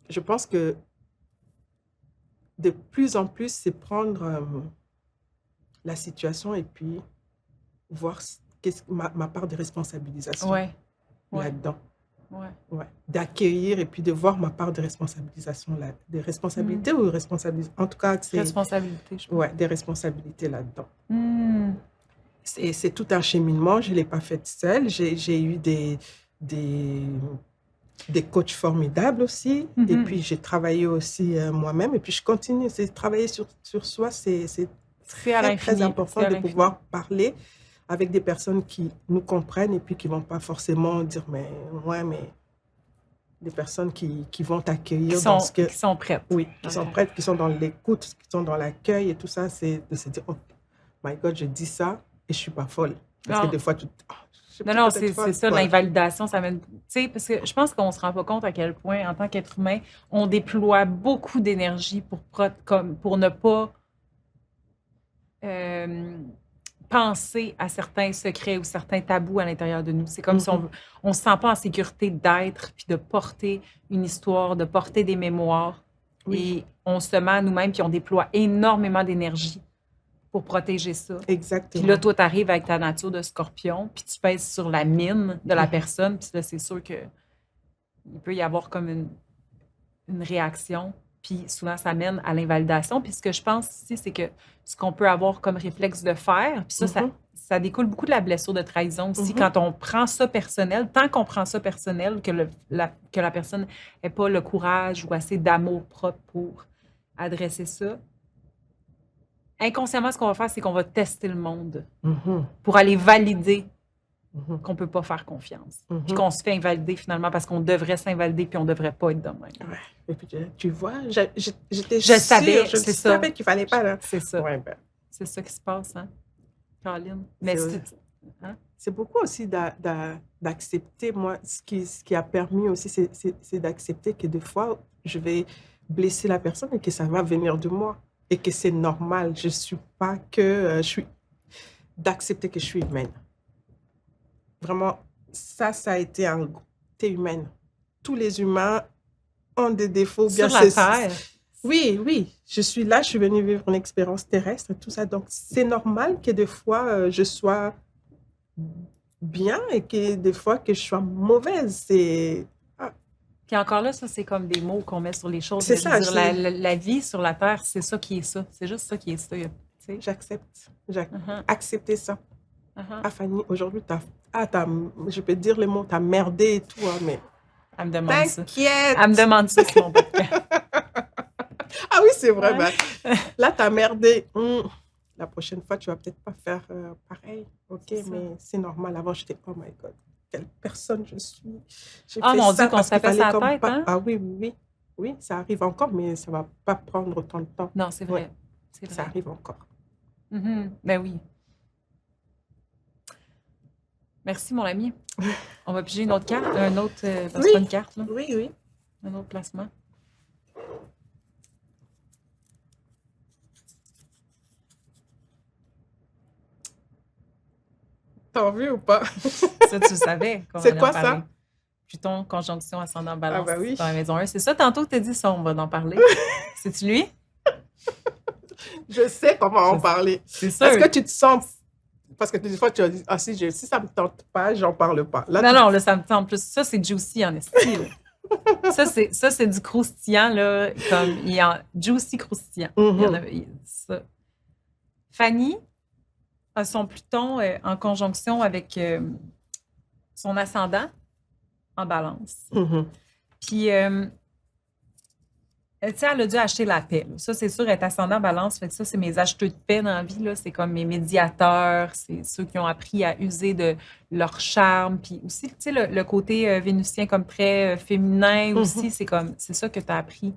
je pense que de plus en plus, c'est prendre la situation et puis voir ma part de responsabilisation là-dedans. Ouais. D'accueillir et puis de voir ma part de responsabilisation là. Des responsabilités ou responsabilités? En tout cas, c'est... Responsabilité, je pense. Ouais, des responsabilités là-dedans. C'est tout un cheminement. Je ne l'ai pas fait seule. J'ai eu des coachs formidables aussi. Et puis, j'ai travaillé aussi moi-même. Et puis, je continue. Travailler sur soi, c'est très important de pouvoir parler avec des personnes qui nous comprennent et puis qui ne vont pas forcément dire, mais des personnes qui vont t'accueillir. Qui sont prêtes. Oui, qui sont prêtes, qui sont dans l'écoute, qui sont dans l'accueil et tout ça. C'est de se dire, oh my God, je dis ça. Et je ne suis pas folle. Parce que des fois, non, c'est ça, l'invalidation, ça mène... Tu sais, parce que je pense qu'on ne se rend pas compte à quel point, en tant qu'être humain, on déploie beaucoup d'énergie pour ne pas penser à certains secrets ou certains tabous à l'intérieur de nous. C'est comme si on ne se sent pas en sécurité d'être, puis de porter une histoire, de porter des mémoires. Et on se met à nous-mêmes, puis on déploie énormément d'énergie pour protéger ça. Exactement. Puis là, toi, tu arrives avec ta nature de scorpion, puis tu pèses sur la mine de la personne, puis là, c'est sûr qu'il peut y avoir comme une réaction, puis souvent, ça mène à l'invalidation. Puis ce que je pense ici, c'est que ce qu'on peut avoir comme réflexe de faire, puis ça découle beaucoup de la blessure de trahison aussi, quand on prend ça personnel, tant qu'on prend ça personnel, que la personne n'ait pas le courage ou assez d'amour propre pour adresser ça, inconsciemment, ce qu'on va faire, c'est qu'on va tester le monde Mhm. pour aller valider Mhm. qu'on ne peut pas faire confiance. Mhm. Puis qu'on se fait invalider finalement parce qu'on devrait s'invalider puis on ne devrait pas être de même. Ouais. Et puis, tu vois, j'étais Je sûre, savais, je c'est ça. savais qu'il fallait pas. Là. C'est ça. Ouais, ben, C'est ça qui se passe, hein, Caroline? Mais c'est beaucoup aussi d'accepter. Moi, ce qui a permis aussi, c'est d'accepter que des fois, je vais blesser la personne et que ça va venir de moi. Et que c'est normal. Je suis pas que... je suis... D'accepter que je suis humaine. Vraiment, ça a été un... T'es humaine. Tous les humains ont des défauts. sur bien la Terre. Oui. Je suis là, je suis venue vivre une expérience terrestre, tout ça. Donc, c'est normal que des fois, je sois bien et que des fois, que je sois mauvaise. Puis encore là, ça, c'est comme des mots qu'on met sur les choses. C'est Mais je veux ça, dire, la vie sur la Terre, c'est ça qui est ça. C'est juste ça qui est ça. Tu sais. J'accepte. Uh-huh, Accepter ça. uh-huh. Ah, Fanny, aujourd'hui, je peux dire les mots, t'as merdé et tout, hein, mais Elle me demande ça. t'inquiète. Elle me demande ça sur mon podcast. Ah oui, c'est vrai. Ouais. Ben, là, t'as merdé. La prochaine fois, tu vas peut-être pas faire pareil. OK, C'est ça. mais c'est normal. Avant, j'étais, oh my God, quelle personne je suis. J'ai Ah fait mon ça Dieu, qu'on parce se qu'il tapait fallait sa comme tête, pas... hein? Ah oui. Oui, ça arrive encore, mais ça va pas prendre autant de temps. Non, c'est vrai. Ouais. C'est Ça vrai. arrive encore. Ben oui. Merci, mon ami. On va piger une autre carte. Un autre. C'est Oui. pas une carte, là. Oui. Un autre placement. T'as envie ou pas? Ça, tu le savais. qu'on C'est allait quoi en ça? parler. Pluton, conjonction, ascendant, balance Ah, bah oui. dans la maison 1. C'est ça, tantôt, tu as dit ça, on va en parler. C'est-tu lui? Je sais comment en parler. C'est sûr. Est-ce que tu te sens... Parce que des fois, tu as dit, si ça me tente pas, j'en parle pas. Là, Non, là, ça me tente plus. Ça, c'est juicy en esti, là. Ça, c'est du croustillant, là. Comme, il y a juicy croustillant. Il y en a, ça. Fanny a son Pluton en conjonction avec son ascendant en balance. Puis, tu sais, elle a dû acheter la paix. Là. Ça, c'est sûr, être ascendant balance. Fait que ça, c'est mes acheteurs de paix dans la vie. Là. C'est comme mes médiateurs. C'est ceux qui ont appris à user de leur charme. Puis aussi, tu sais, le côté vénusien comme très féminin aussi, c'est ça que tu as appris.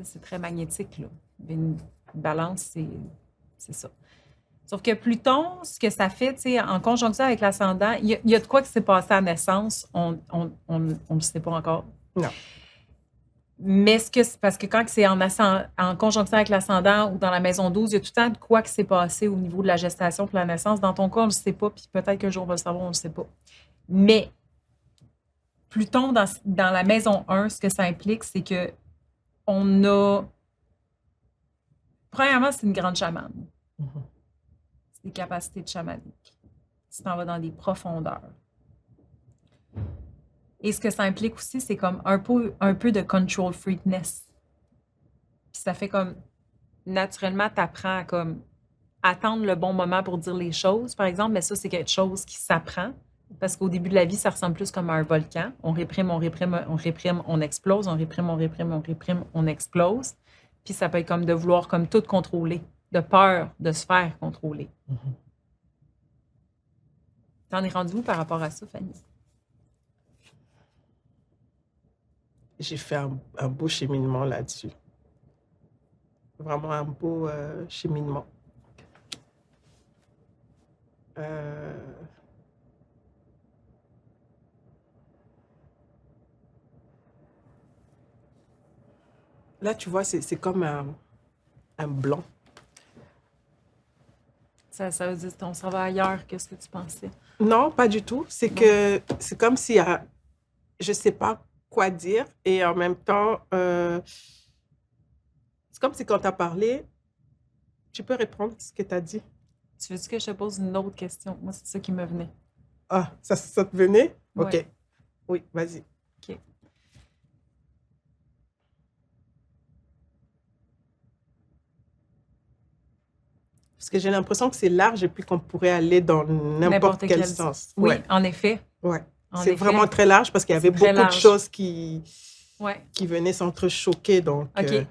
C'est très magnétique, là. Une balance, c'est ça. Sauf que Pluton, ce que ça fait, tu sais, en conjonction avec l'ascendant, il y a de quoi qui s'est passé à naissance. On ne le sait pas encore. Non. Mais parce que quand c'est en conjonction avec l'ascendant ou dans la maison 12, il y a tout le temps de quoi qui s'est passé au niveau de la gestation pour la naissance. Dans ton cas, on ne le sait pas, puis peut-être qu'un jour on va le savoir, on ne le sait pas. Mais Pluton, dans la maison 1, ce que ça implique, c'est que on a... Premièrement, c'est une grande chamane. C'est des capacités de chamanique. Tu t'en vas dans des profondeurs. Et ce que ça implique aussi, c'est comme un peu de control freakness. Puis ça fait comme, naturellement, tu apprends à comme attendre le bon moment pour dire les choses, par exemple, mais ça, c'est quelque chose qui s'apprend. Parce qu'au début de la vie, ça ressemble plus comme à un volcan. On réprime, on explose, on réprime, on explose. Puis ça peut être comme de vouloir comme tout contrôler, de peur de se faire contrôler. T'en es rendu où par rapport à ça, Fanny? J'ai fait un beau cheminement là-dessus. Vraiment un beau cheminement. Là, tu vois, c'est comme un blanc. Ça veut dire qu'on s'en va ailleurs que ce que tu pensais. Non, pas du tout. C'est que c'est comme si je ne sais pas quoi dire et en même temps, c'est comme si quand tu as parlé, tu peux répondre ce que tu as dit. Tu veux-tu que je te pose une autre question? Moi, c'est ça qui me venait. Ah, ça te venait? OK. Ouais. Oui, vas-y. OK. Parce que j'ai l'impression que c'est large et puis qu'on pourrait aller dans n'importe quel sens. Oui, Ouais. en effet. Ouais. En C'est effet. vraiment très large parce qu'il y avait C'est très beaucoup de large. choses qui Ouais. venaient s'entrechoquer. Donc, OK.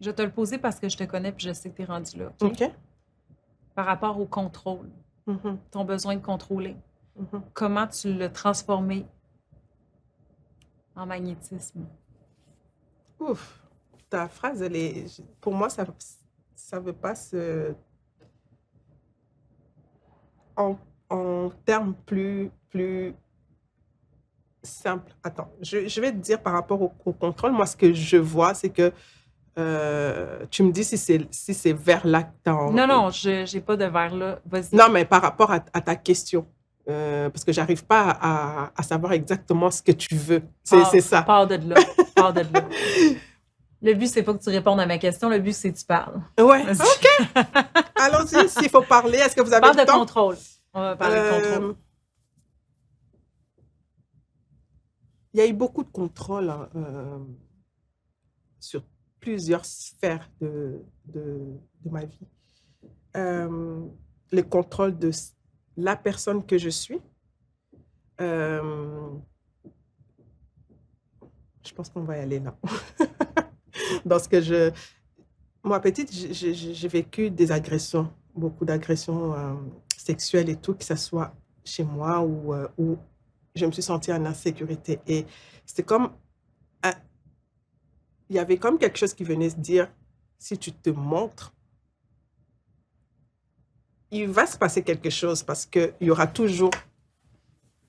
Je vais te le poser parce que je te connais puis je sais que tu es rendu là. OK? OK. Par rapport au contrôle, Mhm, ton besoin de contrôler, mhm. comment tu l'as transformé en magnétisme? Ouf, ta phrase, pour moi, ça veut pas se, en termes plus simples. Attends, je vais te dire par rapport au contrôle, moi, ce que je vois, c'est que tu me dis si c'est vers là que t'as Non, je n'ai pas de verre là. Vas-y. Non, mais par rapport à ta question, parce que j'arrive pas à savoir exactement ce que tu veux. C'est ça. Pars de là. Pars de là. Le but, c'est pas que tu répondes à ma question. Le but, c'est que tu parles. Ouais, Vas-y. OK. Allons-y, s'il faut parler. Est-ce que vous avez Parle le de temps? contrôle. On va parler de contrôle. Il y a eu beaucoup de contrôle hein, sur plusieurs sphères de ma vie. Le contrôle de la personne que je suis. Je pense qu'on va y aller là. Dans ce que moi, petite, j'ai vécu des agressions, beaucoup d'agressions sexuelles et tout, que ce soit chez moi ou je me suis sentie en insécurité. Et c'était comme, il y avait comme quelque chose qui venait se dire, si tu te montres, il va se passer quelque chose parce qu'il y aura toujours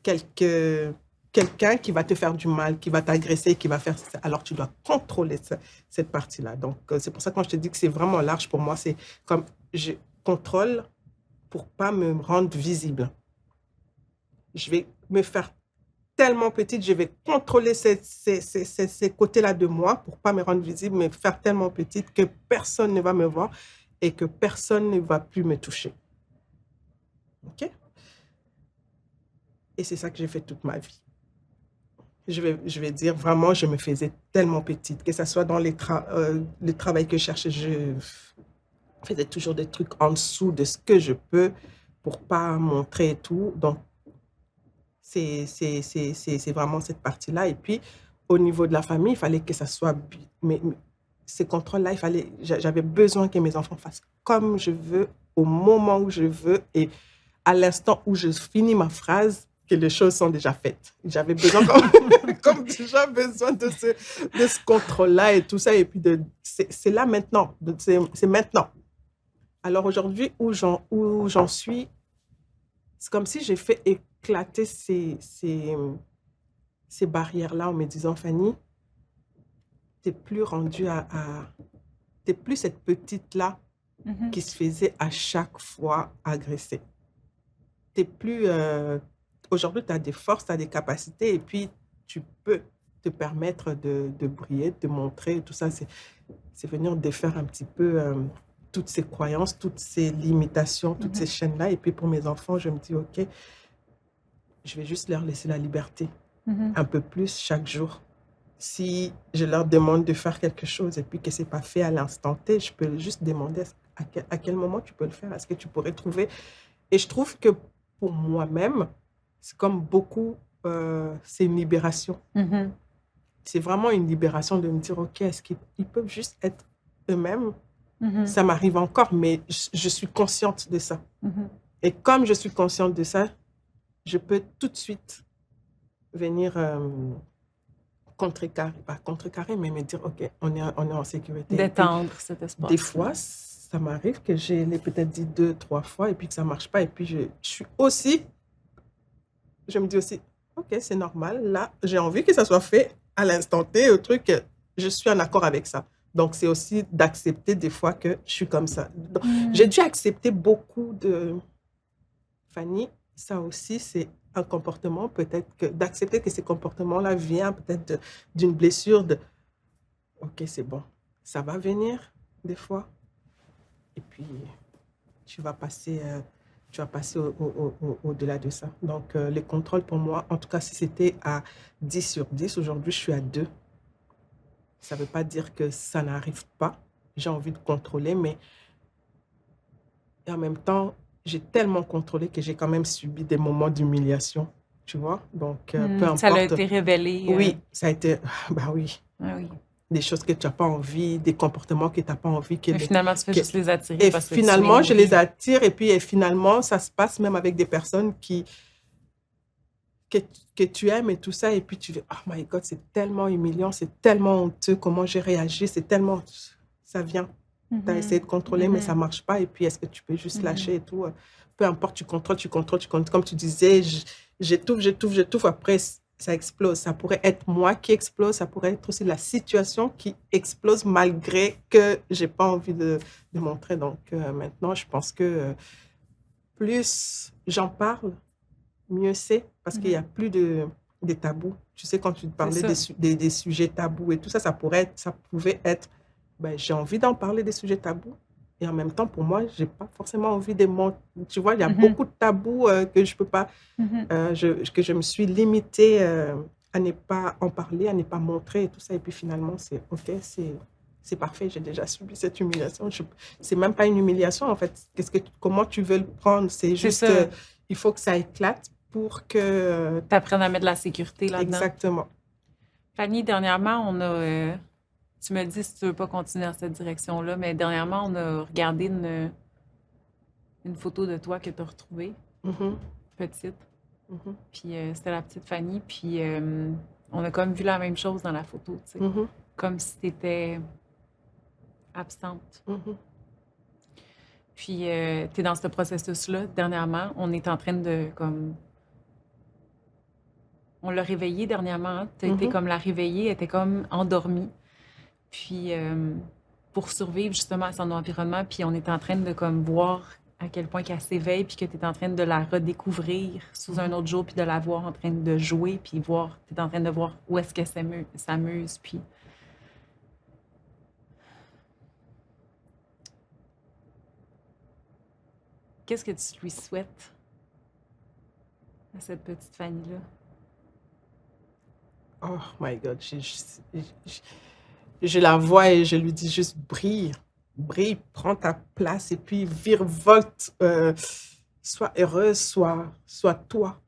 quelqu'un qui va te faire du mal, qui va t'agresser, qui va faire ça. Alors, tu dois contrôler cette partie-là. Donc, c'est pour ça que quand je te dis que c'est vraiment large pour moi, c'est comme je contrôle pour pas me rendre visible. Je vais me faire tellement petite, je vais contrôler ces côtés-là de moi pour pas me rendre visible, me faire tellement petite que personne ne va me voir et que personne ne va plus me toucher. OK? Et c'est ça que j'ai fait toute ma vie. Je vais dire vraiment, je me faisais tellement petite, que ce soit dans le travail que je cherchais, je faisais toujours des trucs en dessous de ce que je peux pour pas montrer et tout. Donc, c'est vraiment cette partie-là. Et puis, au niveau de la famille, il fallait que ça soit... Mais ces contrôles-là, j'avais besoin que mes enfants fassent comme je veux, au moment où je veux, et à l'instant où je finis ma phrase, que les choses sont déjà faites. J'avais besoin, comme déjà besoin de ce contrôle-là et tout ça. Et puis, c'est là maintenant. C'est maintenant. Alors aujourd'hui, où j'en suis, c'est comme si j'ai fait éclater ces barrières-là en me disant, Fanny, tu n'es plus rendue tu n'es plus cette petite-là qui se faisait à chaque fois agresser. Tu n'es plus... aujourd'hui, tu as des forces, tu as des capacités et puis tu peux te permettre de briller, de te montrer. Tout ça, c'est venir défaire un petit peu toutes ces croyances, toutes ces limitations, toutes ces chaînes-là. Et puis pour mes enfants, je me dis, OK, je vais juste leur laisser la liberté un peu plus chaque jour. Si je leur demande de faire quelque chose et puis que ce n'est pas fait à l'instant T, je peux juste demander à quel moment tu peux le faire. Est-ce que tu pourrais trouver... Et je trouve que pour moi-même, c'est comme beaucoup, c'est une libération. C'est vraiment une libération de me dire, OK, est-ce qu'ils peuvent juste être eux-mêmes? Ça m'arrive encore, mais je suis consciente de ça. Et comme je suis consciente de ça, je peux tout de suite venir contrecarrer, mais me dire, OK, on est en sécurité. Détendre cet espace. Des fois, ça m'arrive que je l'ai peut-être dit 2, 3 fois et puis que ça ne marche pas. Et puis, je suis aussi... Je me dis aussi, OK, c'est normal. Là, j'ai envie que ça soit fait à l'instant T, au truc, je suis en accord avec ça. Donc, c'est aussi d'accepter des fois que je suis comme ça. Donc, j'ai dû accepter beaucoup de... Fanny, ça aussi, c'est un comportement, peut-être que d'accepter que ces comportements-là viennent peut-être d'une blessure de... OK, c'est bon, ça va venir des fois. Et puis, tu vas passer au-delà de ça. Donc, les contrôles pour moi, en tout cas, si c'était à 10 sur 10, aujourd'hui, je suis à 2. Ça ne veut pas dire que ça n'arrive pas. J'ai envie de contrôler, mais en même temps, j'ai tellement contrôlé que j'ai quand même subi des moments d'humiliation, tu vois. Donc, peu importe. Ça a été révélé. Oui, ça a été... Bah oui. Ah oui. des choses que tu n'as pas envie, des comportements que tu n'as pas envie. Mais finalement, tu fais juste les attirer. Et parce que finalement, je les attire. Et puis, finalement, ça se passe même avec des personnes que tu aimes et tout ça. Et puis, tu dis, oh my God, c'est tellement humiliant, c'est tellement honteux, comment j'ai réagi, c'est tellement... Ça vient. Tu as essayé de contrôler, mais ça ne marche pas. Et puis, est-ce que tu peux juste lâcher et tout? Peu importe, tu contrôles. Comme tu disais, j'étouffe. Après, ça explose. Ça pourrait être moi qui explose. Ça pourrait être aussi la situation qui explose malgré que je n'ai pas envie de montrer. Donc, maintenant, je pense que plus j'en parle, mieux c'est. Parce qu'il n'y a plus de tabous. Tu sais, quand tu parlais des sujets tabous et tout ça, ça pouvait être... Ben, j'ai envie d'en parler des sujets tabous. Et en même temps, pour moi, je n'ai pas forcément envie de montrer. Tu vois, il y a beaucoup de tabous que je peux pas... que je me suis limitée à ne pas en parler, à ne pas montrer et tout ça. Et puis finalement, c'est OK, c'est parfait. J'ai déjà subi cette humiliation. C'est même pas une humiliation, en fait. Comment tu veux le prendre? C'est juste... il faut que ça éclate pour que... tu apprennes à mettre de la sécurité là-dedans. Exactement. Fanny, dernièrement, on a... tu me dis si tu veux pas continuer dans cette direction-là, mais dernièrement, on a regardé une photo de toi que tu as retrouvée, petite. Puis c'était la petite Fanny. Puis on a comme vu la même chose dans la photo, tu sais. Comme si tu étais absente. Puis tu es dans ce processus-là. Dernièrement, on est en train de comme... On l'a réveillée dernièrement. Tu as été comme la réveillée, elle était comme endormie. Puis pour survivre justement à son environnement, puis on est en train de comme voir à quel point qu'elle s'éveille, puis que tu es en train de la redécouvrir sous un autre jour, puis de la voir en train de jouer, puis tu es en train de voir où est-ce qu'elle s'amuse, puis... Qu'est-ce que tu lui souhaites à cette petite Fanny-là? Oh my God, je la vois et je lui dis juste brille, prends ta place et puis virevolte, sois heureuse, sois toi,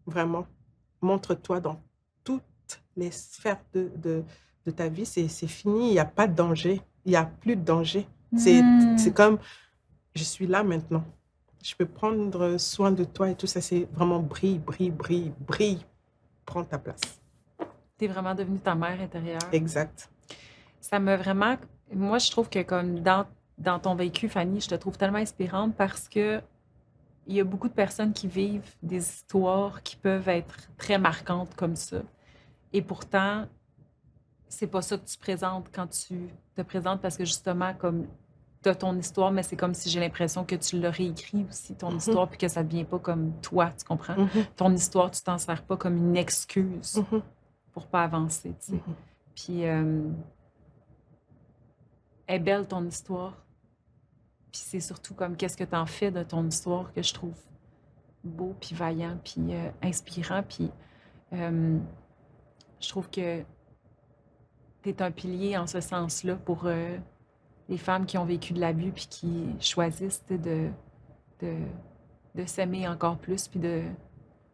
vraiment. Montre-toi dans toutes les sphères de ta vie, c'est fini, il n'y a pas de danger, il n'y a plus de danger. C'est comme, je suis là maintenant, je peux prendre soin de toi et tout ça, c'est vraiment brille, prends ta place. T'es vraiment devenue ta mère intérieure. Exact. Ça m'a vraiment... Moi, je trouve que comme dans ton vécu, Fanny, je te trouve tellement inspirante parce que il y a beaucoup de personnes qui vivent des histoires qui peuvent être très marquantes comme ça. Et pourtant, c'est pas ça que tu présentes quand tu te présentes parce que justement, comme tu as ton histoire, mais c'est comme si j'ai l'impression que tu l'as réécrit aussi, ton histoire, puis que ça devient pas comme toi, tu comprends? Ton histoire, tu t'en sers pas comme une excuse pour pas avancer, tu sais. Puis, elle est belle ton histoire. Puis c'est surtout comme qu'est-ce que tu en fais de ton histoire que je trouve beau, puis vaillant, puis inspirant. Puis je trouve que tu es un pilier en ce sens-là pour les femmes qui ont vécu de l'abus puis qui choisissent de s'aimer encore plus, puis de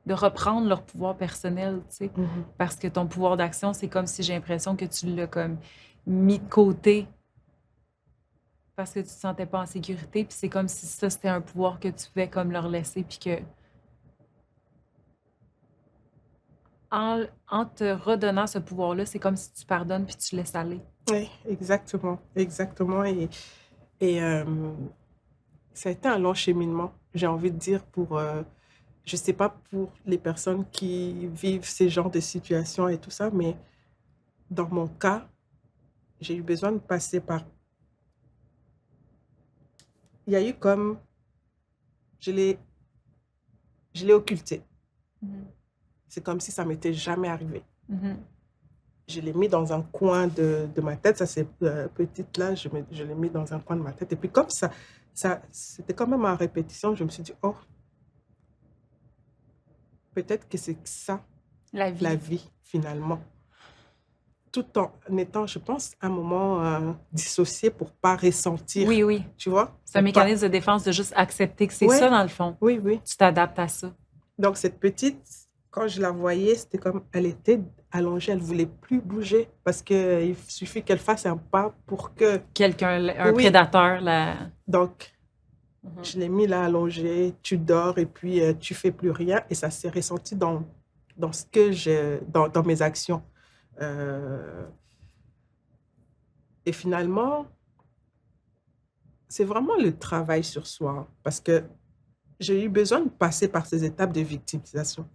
reprendre leur pouvoir personnel, tu sais. Parce que ton pouvoir d'action, c'est comme si j'ai l'impression que tu l'as comme mis de côté parce que tu te sentais pas en sécurité, puis c'est comme si ça, c'était un pouvoir que tu pouvais comme leur laisser, puis que en te redonnant ce pouvoir-là, c'est comme si tu pardonnes puis tu laisses aller. Oui, exactement. Et ça a été un long cheminement, j'ai envie de dire, je sais pas pour les personnes qui vivent ces genres de situations et tout ça, mais dans mon cas, j'ai eu besoin de passer par... Il y a eu comme... Je l'ai occulté. C'est comme si ça m'était jamais arrivé. Je l'ai mis dans un coin de ma tête. Ça, c'est petite là, je l'ai mis dans un coin de ma tête. Et puis comme ça c'était quand même en répétition. Je me suis dit, oh, peut-être que c'est ça, la vie, finalement. Tout en étant, je pense, un moment dissocié pour ne pas ressentir. Oui. Tu vois? C'est un mécanisme de défense de juste accepter que c'est ça, dans le fond. Oui. Tu t'adaptes à ça. Donc, cette petite, quand je la voyais, c'était comme, elle était allongée, elle ne voulait plus bouger parce qu'il suffit qu'elle fasse un pas pour que... Quelqu'un, un Oui. prédateur, Donc, je l'ai mis là allongée, tu dors et puis tu ne fais plus rien. Et ça s'est ressenti dans ce que dans mes actions. Et finalement, c'est vraiment le travail sur soi parce que j'ai eu besoin de passer par ces étapes de victimisation.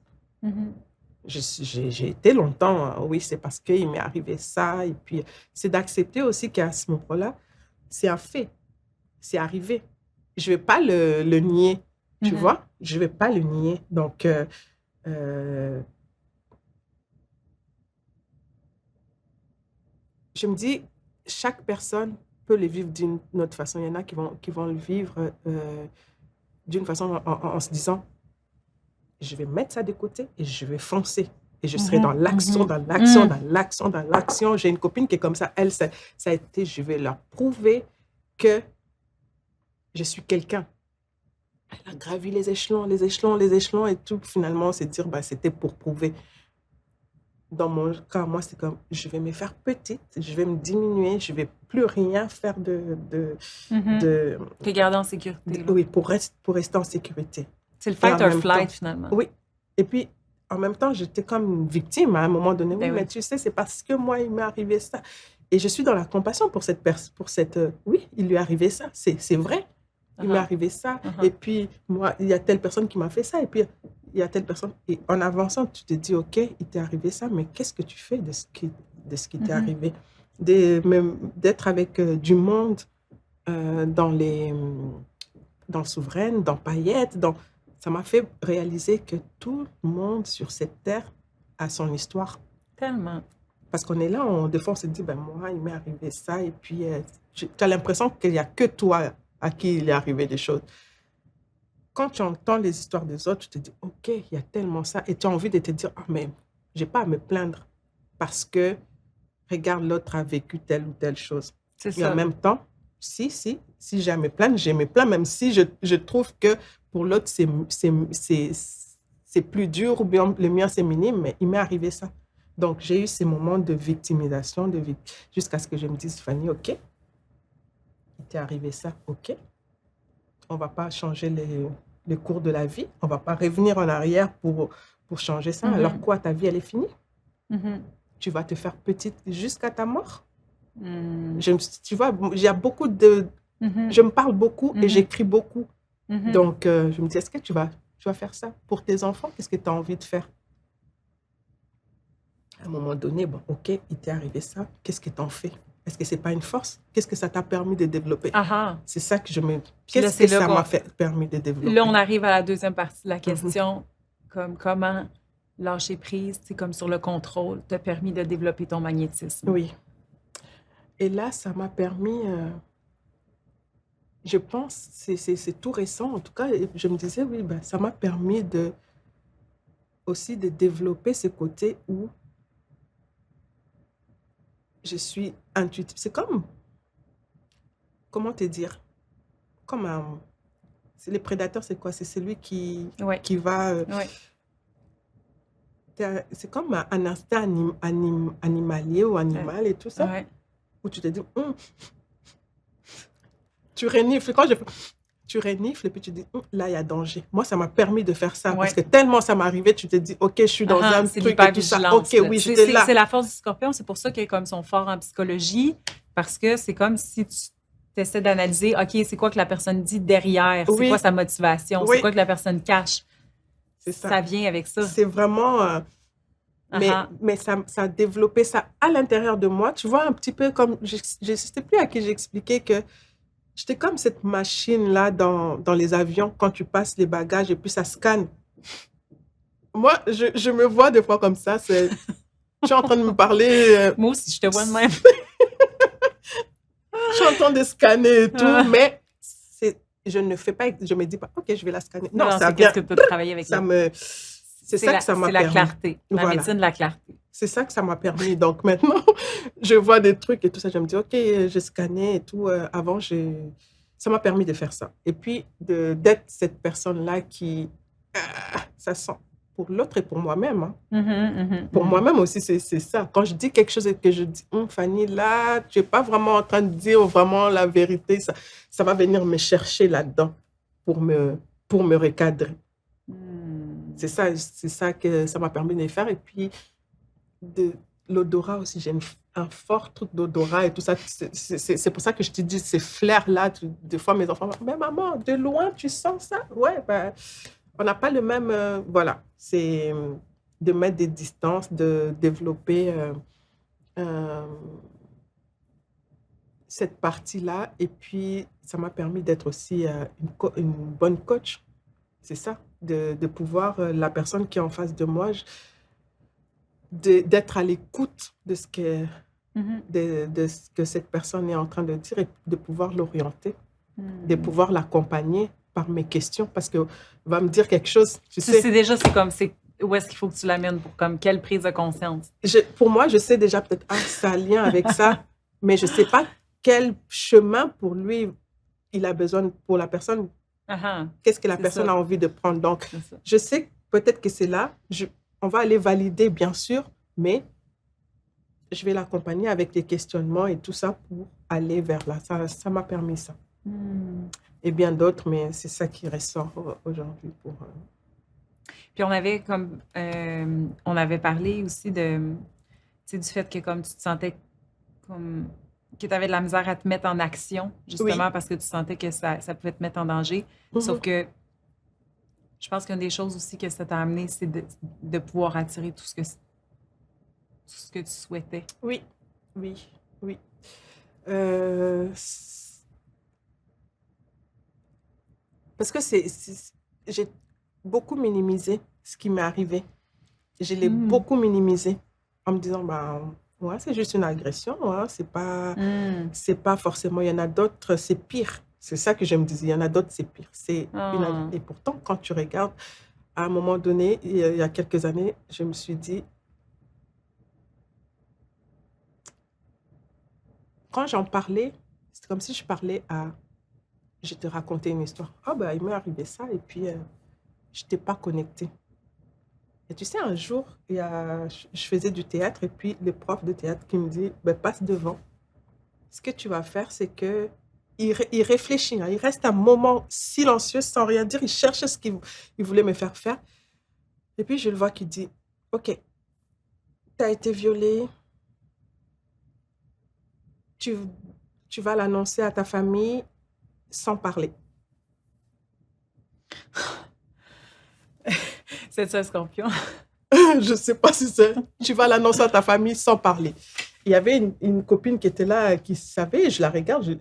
J'ai été longtemps, oui, c'est parce qu'il m'est arrivé ça. Et puis, c'est d'accepter aussi qu'à ce moment-là, c'est un fait, c'est arrivé. Je ne vais pas le nier, tu vois? Je ne vais pas le nier. Donc, je me dis, chaque personne peut le vivre d'une autre façon. Il y en a qui vont le vivre d'une façon en se disant, je vais mettre ça de côté et je vais foncer. Et je serai dans l'action, dans l'action, dans l'action, dans l'action. J'ai une copine qui est comme ça. Elle, ça a été, je vais leur prouver que je suis quelqu'un. Elle a gravi les échelons, les échelons, les échelons et tout. Finalement, c'est dire, c'était pour prouver. Dans mon cas, moi, c'est comme, je vais me faire petite, je vais me diminuer, je ne vais plus rien faire de Te garder en sécurité. Oui, pour rester en sécurité. C'est le fight or flight, finalement. Oui. Et puis, en même temps, j'étais comme une victime à un moment donné. Ben oui, mais tu sais, c'est parce que moi, il m'est arrivé ça. Et je suis dans la compassion pour cette personne, oui, il lui est arrivé ça, c'est vrai. Il m'est arrivé ça. Et puis, moi, il y a telle personne qui m'a fait ça. Et puis, il y a telle personne. Et en avançant, tu te dis, OK, il t'est arrivé ça, mais qu'est-ce que tu fais de ce qui t'est arrivé? D'être avec du monde dans Souveraine, dans Paillettes, ça m'a fait réaliser que tout le monde sur cette terre a son histoire. Tellement. Parce qu'on est là, des fois, on se dit, moi, il m'est arrivé ça. Et puis, tu as l'impression qu'il n'y a que toi à qui il est arrivé des choses. Quand tu entends les histoires des autres, tu te dis, OK, il y a tellement ça. Et tu as envie de te dire, mais je n'ai pas à me plaindre parce que, regarde, l'autre a vécu telle ou telle chose. C'est ça. Et en même temps, si j'ai à me plaindre, je me plains, même si je trouve que pour l'autre, c'est plus dur ou bien le mien, c'est minime, mais il m'est arrivé ça. Donc, j'ai eu ces moments de victimisation, jusqu'à ce que je me dise, Fanny, OK, il t'est arrivé ça, OK. On ne va pas changer les cours de la vie. On ne va pas revenir en arrière pour changer ça. Alors quoi, ta vie, elle est finie? Tu vas te faire petite jusqu'à ta mort? Tu vois, il y a beaucoup de... Je me parle beaucoup et j'écris beaucoup. Donc, je me dis, est-ce que tu vas faire ça pour tes enfants? Qu'est-ce que tu as envie de faire? À un moment donné, OK, il t'est arrivé ça. Qu'est-ce que tu en fais? Est-ce que ce n'est pas une force? Qu'est-ce que ça t'a permis de développer? C'est ça que je me... Qu'est-ce que ça m'a permis de développer? Là, on arrive à la deuxième partie de la question, comme comment lâcher prise, c'est comme sur le contrôle, t'a permis de développer ton magnétisme. Oui. Et là, ça m'a permis... je pense, c'est tout récent, en tout cas, je me disais, oui, ça m'a permis aussi de développer ce côté où je suis intuitive. C'est comme, comment te dire? Comme les prédateurs, c'est quoi? C'est celui qui va... c'est comme un instinct animalier ou animal et tout ça, où tu te dis... Tu renifles. Tu renifles et puis tu dis, là, il y a danger. Moi, ça m'a permis de faire ça parce que tellement ça m'arrivait, tu te dis, OK, je suis dans un truc et tout ça. OK, oui, j'étais là. C'est la force du scorpion. C'est pour ça qu'ils sont forts en psychologie parce que c'est comme si tu essaies d'analyser, OK, c'est quoi que la personne dit derrière? C'est quoi sa motivation? C'est quoi que la personne cache? C'est ça. Ça vient avec ça. C'est vraiment... mais ça a développé ça à l'intérieur de moi. Tu vois, un petit peu comme... Je ne sais plus à qui j'expliquais que j'étais comme cette machine-là dans les avions, quand tu passes les bagages et puis ça scanne. Moi, je me vois des fois comme ça. Tu es en train de me parler. Moi aussi, je te vois de même. Je suis en train de scanner et tout, mais je ne fais pas, je ne me dis pas, OK, je vais la scanner. Non, ça vient. Que tu peux travailler avec ça. C'est ça que ça m'a permis. C'est la clarté, la médecine de la clarté. C'est ça que ça m'a permis. Donc maintenant, je vois des trucs et tout ça. Je me dis, OK, j'ai scanné et tout. Avant, ça m'a permis de faire ça. Et puis, d'être cette personne-là qui... ça sent. pour l'autre et pour moi-même. Hein. Mhm, Pour moi-même aussi, c'est ça. Quand je dis quelque chose et que je dis, Fanny, là, tu n'es pas vraiment en train de dire vraiment la vérité, ça va venir me chercher là-dedans pour me recadrer. C'est ça que ça m'a permis de faire. Et puis, de l'odorat aussi, j'ai un fort truc d'odorat et tout ça. C'est pour ça que je te dis, ces flairs-là, des fois, mes enfants, mais maman, de loin, tu sens ça? Ouais, ben, on n'a pas le même... voilà, c'est de mettre des distances, de développer cette partie-là. Et puis, ça m'a permis d'être aussi une bonne coach. C'est ça, de pouvoir, la personne qui est en face de moi, d'être à l'écoute de ce que cette personne est en train de dire et de pouvoir l'orienter, de pouvoir l'accompagner par mes questions parce que va me dire quelque chose, tu sais. Où est-ce qu'il faut que tu l'amènes pour comme quelle prise de conscience? Pour moi, je sais déjà peut-être, ça a lien avec ça, mais je ne sais pas quel chemin pour lui il a besoin pour la personne. Qu'est-ce que la personne a envie de prendre. Donc, je sais peut-être que c'est là. On va aller valider, bien sûr, mais je vais l'accompagner avec les questionnements et tout ça pour aller vers là. Ça m'a permis ça. Et bien d'autres, mais c'est ça qui ressort aujourd'hui. Puis on avait parlé aussi du fait que comme tu te sentais comme que tu avais de la misère à te mettre en action, justement parce que tu sentais que ça pouvait te mettre en danger. Sauf que je pense qu'une des choses aussi que ça t'a amené, c'est de pouvoir attirer tout ce que tu souhaitais. Oui. Parce que j'ai beaucoup minimisé ce qui m'est arrivé. Je l'ai beaucoup minimisé en me disant, ouais, c'est juste une agression, ouais, c'est pas forcément, il y en a d'autres, c'est pire. C'est ça que je me disais, il y en a d'autres, c'est pire. Et pourtant, quand tu regardes, à un moment donné, il y a quelques années, je me suis dit, quand j'en parlais, c'est comme si je te racontais une histoire. Il m'est arrivé ça et puis je n'étais pas connectée. Et tu sais, un jour, je faisais du théâtre et puis le prof de théâtre qui me dit, passe devant. Ce que tu vas faire, c'est que il réfléchit, hein, il reste un moment silencieux sans rien dire, il cherche ce qu'il voulait me faire faire. Et puis je le vois qui dit, OK, tu as été violée, tu vas l'annoncer à ta famille sans parler. C'est ça, Scorpion? Je ne sais pas si c'est... Tu vas l'annoncer à ta famille sans parler. Il y avait une copine qui était là, qui savait, je la regarde,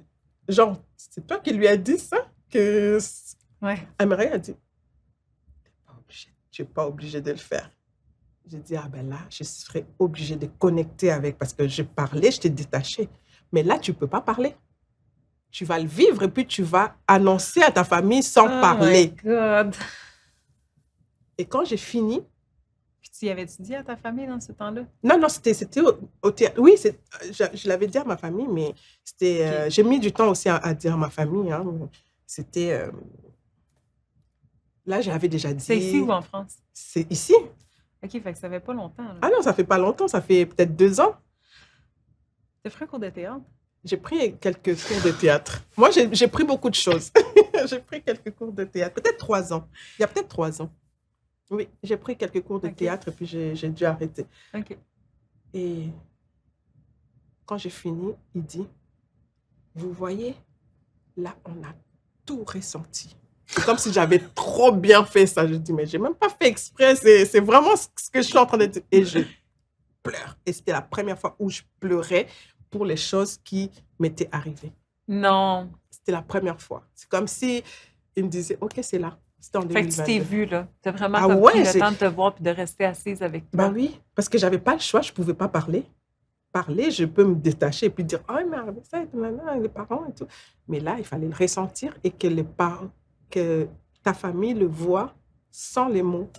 genre, c'est toi qui lui as dit ça? Ouais. Amérique a dit, tu n'es pas obligé de le faire. J'ai dit, là, je serais obligée de connecter avec, parce que je parlais, je t'ai détachée. Mais là, tu ne peux pas parler. Tu vas le vivre et puis tu vas annoncer à ta famille sans parler. Oh my God! Et quand j'ai fini... Puis tu y avais-tu dit à ta famille dans ce temps-là? Non, c'était au théâtre. Oui, je l'avais dit à ma famille, mais c'était... Okay. J'ai mis du temps aussi à dire à ma famille. Hein. C'était... Là, j'avais déjà dit... C'est ici ou en France? C'est ici. OK, fait que ça fait pas longtemps. Là. Ah non, ça fait pas longtemps. Ça fait peut-être 2 ans. Tu as pris un cours de théâtre? J'ai pris quelques cours de théâtre. Moi, j'ai pris beaucoup de choses. J'ai pris quelques cours de théâtre. Peut-être 3 ans. Il y a peut-être 3 ans. Oui, j'ai pris quelques cours de théâtre et puis j'ai dû arrêter. OK. Et quand j'ai fini, il dit, vous voyez, là, on a tout ressenti. C'est comme si j'avais trop bien fait ça. Je dis, mais j'ai même pas fait exprès. C'est vraiment ce que je suis en train de dire. Et je pleure. Et c'était la première fois où je pleurais pour les choses qui m'étaient arrivées. Non. C'était la première fois. C'est comme si il me disait, OK, c'est là. C'était en 2022. Fait que tu t'es vue, là. Tu as vraiment pris le temps de te voir puis de rester assise avec toi. Oui, parce que j'avais pas le choix. Je pouvais pas parler. Parler, je peux me détacher et puis dire, oh, mais avec ça, les parents et tout. Mais là, il fallait le ressentir et que ta famille le voit sans les mots.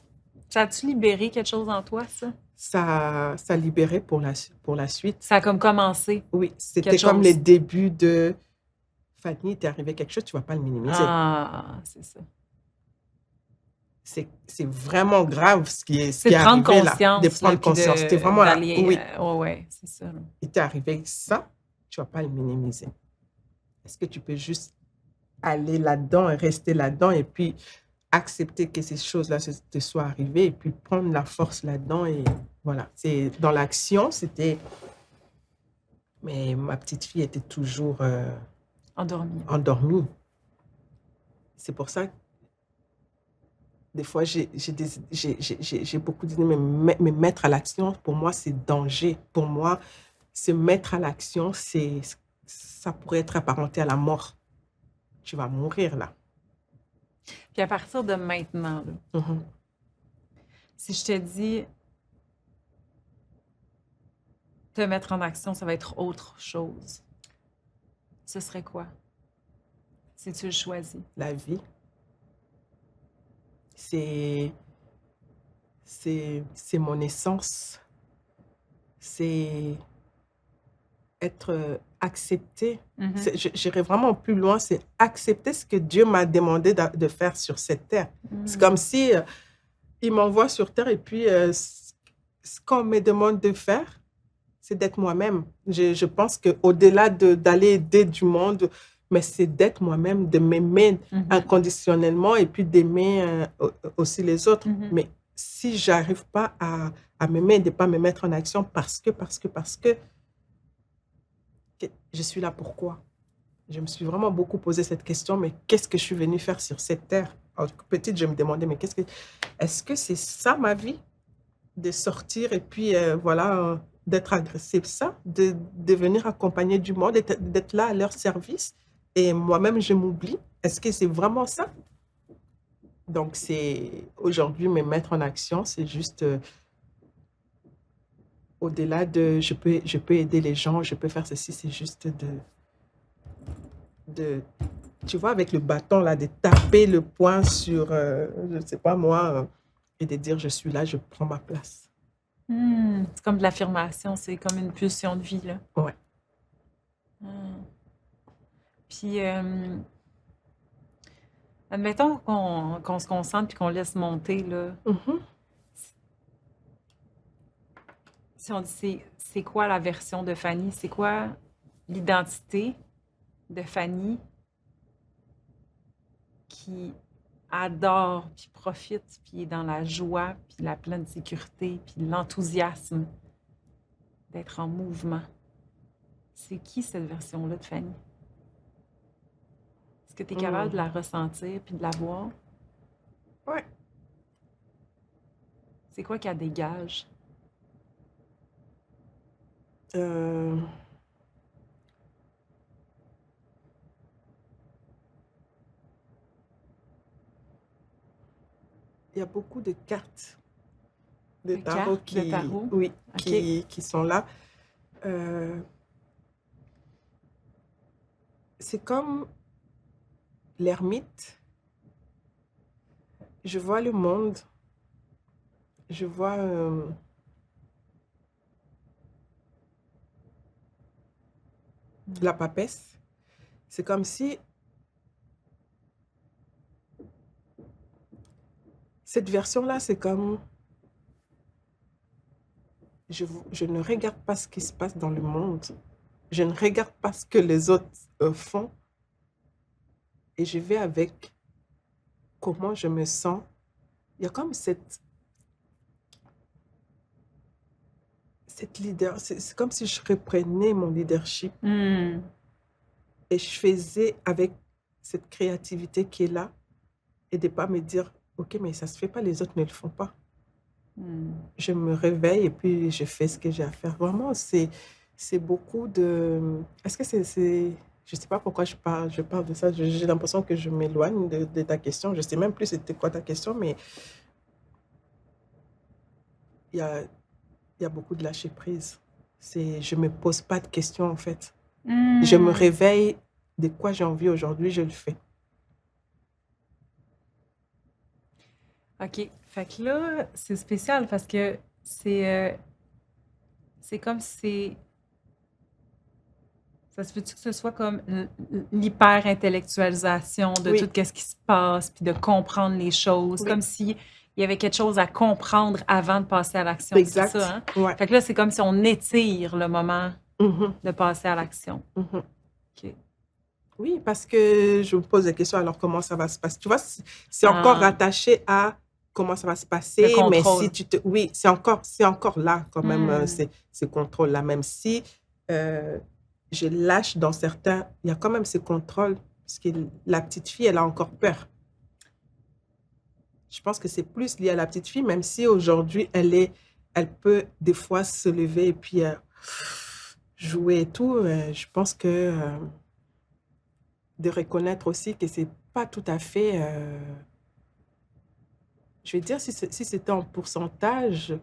Ça a-tu libéré quelque chose en toi, ça? Ça libérait pour la suite. Ça a comme commencé. Oui, c'était comme les débuts de Fanny, il t'est arrivé quelque chose, tu ne vas pas le minimiser. Ah, c'est ça. c'est vraiment grave ce qui C'est est de prendre arrivé là. conscience, De là, prendre puis conscience. C'était vraiment là. d'aller... Oui, ouais, c'est ça. Là. il t'est arrivé ça, tu vas pas le minimiser. Est-ce que tu peux juste aller là-dedans et rester là-dedans et puis accepter que ces choses-là te soient arrivées et puis prendre la force là-dedans et voilà. C'est dans l'action, c'était... Mais ma petite fille était toujours endormie. C'est pour ça que des fois, j'ai beaucoup dit, mais mettre à l'action, pour moi, c'est danger. Pour moi, se mettre à l'action, ça pourrait être apparenté à la mort. Tu vas mourir là. Puis à partir de maintenant, là, si je te dis te mettre en action, ça va être autre chose, ce serait quoi? Si tu le choisis. La vie. C'est mon essence. C'est être accepté. J'irai vraiment plus loin, c'est accepter ce que Dieu m'a demandé de faire sur cette terre. C'est comme si il m'envoie sur terre et puis ce qu'on me demande de faire, c'est d'être moi-même. Je pense qu'au-delà d'aller aider du monde, mais c'est d'être moi-même, de m'aimer inconditionnellement et puis d'aimer aussi les autres. Mais si j'arrive pas à m'aimer et de pas me mettre en action parce que je suis là pourquoi? Je me suis vraiment beaucoup posé cette question, mais qu'est-ce que je suis venue faire sur cette terre? Alors, petite, je me demandais, mais est-ce que c'est ça ma vie? De sortir et puis voilà, d'être agressif, ça, de venir accompagner du monde, d'être là à leur service. Et moi-même, je m'oublie. Est-ce que c'est vraiment ça? Donc, c'est aujourd'hui, me mettre en action, c'est juste au-delà de je peux aider les gens, je peux faire ceci, c'est juste tu vois, avec le bâton, là, de taper le poing sur, je ne sais pas moi, et de dire je suis là, je prends ma place. C'est comme de l'affirmation, c'est comme une pulsion de vie, là. Ouais. Puis, admettons qu'on se concentre puis qu'on laisse monter, là. Si on dit c'est quoi la version de Fanny, c'est quoi l'identité de Fanny qui adore, puis profite, puis est dans la joie, puis la pleine sécurité, puis l'enthousiasme d'être en mouvement. C'est qui cette version-là de Fanny? Est-ce que tu es capable de la ressentir puis de la voir? Oui. C'est quoi qu'elle dégage? Il y a beaucoup de cartes de tarot qui sont là. C'est comme l'ermite. Je vois le monde. Je vois la papesse. C'est comme si cette version-là, c'est comme je ne regarde pas ce qui se passe dans le monde. Je ne regarde pas ce que les autres font. Et je vais avec comment je me sens. Il y a comme cette leader. C'est comme si je reprenais mon leadership. Et je faisais avec cette créativité qui est là. Et de ne pas me dire, OK, mais ça ne se fait pas, les autres ne le font pas. Je me réveille et puis je fais ce que j'ai à faire. Vraiment, c'est beaucoup de... Est-ce que c'est... Je ne sais pas pourquoi je parle de ça. J'ai l'impression que je m'éloigne de ta question. Je ne sais même plus c'était quoi ta question, mais il y a beaucoup de lâcher prise. Je ne me pose pas de questions, en fait. Je me réveille, de quoi j'ai envie aujourd'hui, je le fais. OK. Fait que là, c'est spécial parce que c'est comme si Ça se peut-tu que ce soit comme l'hyper-intellectualisation de Oui, tout ce qui se passe, puis de comprendre les choses, oui, comme s'il y avait quelque chose à comprendre avant de passer à l'action, c'est ça, exact. hein? Ouais. Fait que là, c'est comme si on étire le moment Mhm, de passer à l'action. mhm. OK. Oui, parce que je me pose des questions, alors comment ça va se passer? Tu vois, c'est encore Ah, rattaché à comment ça va se le passer, mais si contrôle. tu te... Oui, c'est encore là quand même, Hmm. ces contrôles-là, même si euh, je lâche dans certains, il y a quand même ces contrôles, parce que la petite fille, elle a encore peur. Je pense que c'est plus lié à la petite fille, même si aujourd'hui, elle peut des fois se lever et puis jouer et tout. Je pense que de reconnaître aussi que c'est pas tout à fait, je vais dire, si c'était en pourcentage,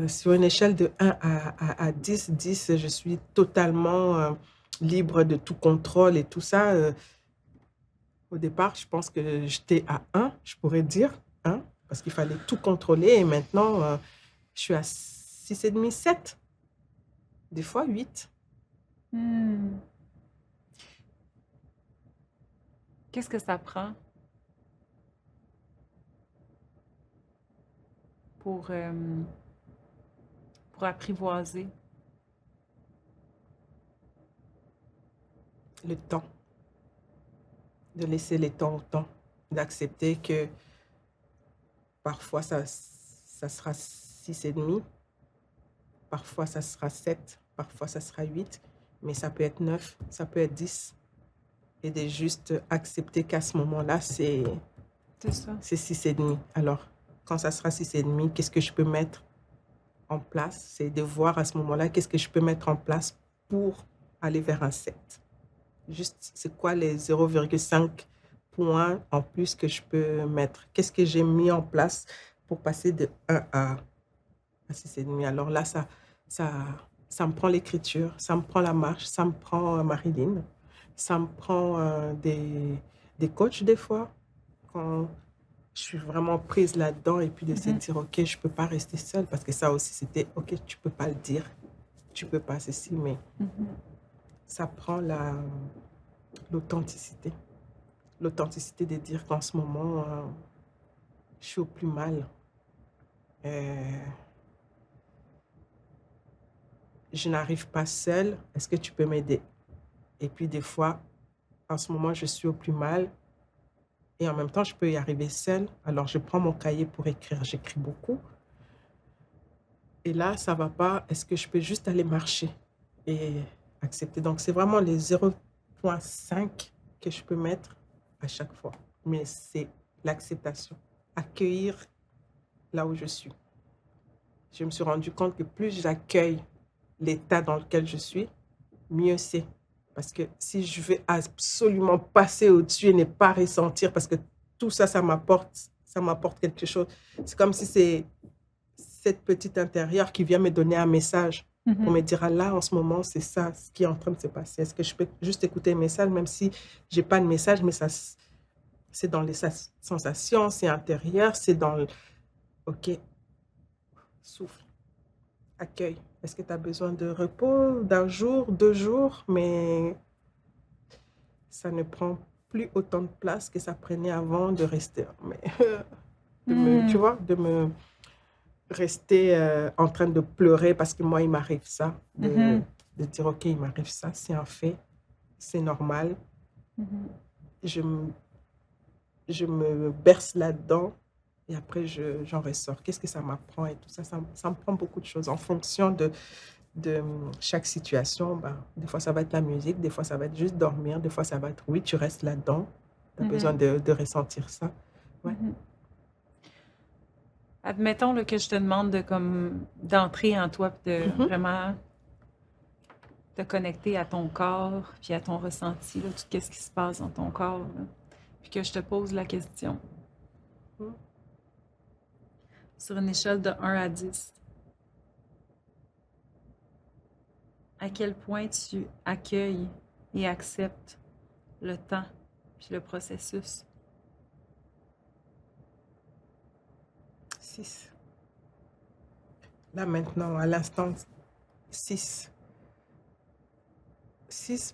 sur une échelle de 1 à 10, 10, je suis totalement libre de tout contrôle et tout ça. Au départ, je pense que j'étais à 1, je pourrais dire 1, parce qu'il fallait tout contrôler. Et maintenant, je suis à 6,5, 7, des fois 8. Hmm. Qu'est-ce que ça prend pour, euh, pour apprivoiser? Le temps, de laisser le temps au temps, d'accepter que parfois ça sera 6,5, parfois ça sera 7, parfois ça sera 8, mais ça peut être 9, ça peut être 10. Et de juste accepter qu'à ce moment-là, C'est ça. c'est 6,5. Alors, quand ça sera 6,5, qu'est-ce que je peux mettre en place? C'est de voir à ce moment-là, qu'est-ce que je peux mettre en place pour aller vers un 7. Juste, c'est quoi les 0,5 points en plus que je peux mettre? Qu'est-ce que j'ai mis en place pour passer de 1 à 6,5? Alors là, ça, ça me prend l'écriture, ça me prend la marche, ça me prend Marilyn, ça me prend des coachs des fois, quand je suis vraiment prise là-dedans et puis de se Mhm. dire, OK, je ne peux pas rester seule parce que ça aussi, c'était, OK, tu ne peux pas le dire, tu ne peux pas ceci, mais Mhm. ça prend l'authenticité. L'authenticité de dire qu'en ce moment, je suis au plus mal. Euh, je n'arrive pas seule. Est-ce que tu peux m'aider? Et puis des fois, en ce moment, je suis au plus mal et en même temps, je peux y arriver seule. Alors, je prends mon cahier pour écrire. J'écris beaucoup. Et là, ça va pas. Est-ce que je peux juste aller marcher et accepter? Donc, c'est vraiment les 0,5 que je peux mettre à chaque fois. Mais c'est l'acceptation. Accueillir là où je suis. Je me suis rendu compte que plus j'accueille l'état dans lequel je suis, mieux c'est. Parce que si je veux absolument passer au-dessus et ne pas ressentir, parce que tout ça, ça m'apporte quelque chose. C'est comme si c'est cette petite intérieure qui vient me donner un message pour Mhm. me dire, ah là, en ce moment, c'est ça, ce qui est en train de se passer. Est-ce que je peux juste écouter un message, même si j'ai pas de message, mais ça, c'est dans les sensations, c'est intérieur, c'est dans le... OK, souffle, accueil. Est-ce que tu as besoin de repos, d'un jour, 2 jours, mais ça ne prend plus autant de place que ça prenait avant de rester. Mais tu Hmm. vois, de me rester en train de pleurer parce que moi, il m'arrive ça, Mhm. de dire, OK, il m'arrive ça, c'est un fait, c'est normal. Mhm. Je, je me berce là-dedans et après, j'en ressors. Qu'est-ce que ça m'apprend et tout ça, ça me prend beaucoup de choses en fonction de chaque situation. Ben, des fois, ça va être la musique, des fois, ça va être juste dormir, des fois, ça va être, oui, tu restes là-dedans, tu as besoin Mhm. de ressentir ça. Ouais. Mhm. Admettons là, que je te demande de comme d'entrer en toi puis de Mhm. vraiment te connecter à ton corps puis à ton ressenti, là, tout ce qui se passe dans ton corps. Là. Puis que je te pose la question Mhm. sur une échelle de 1 à 10. À quel point tu accueilles et acceptes le temps puis le processus? 6. Là, maintenant, à l'instant, 6. Si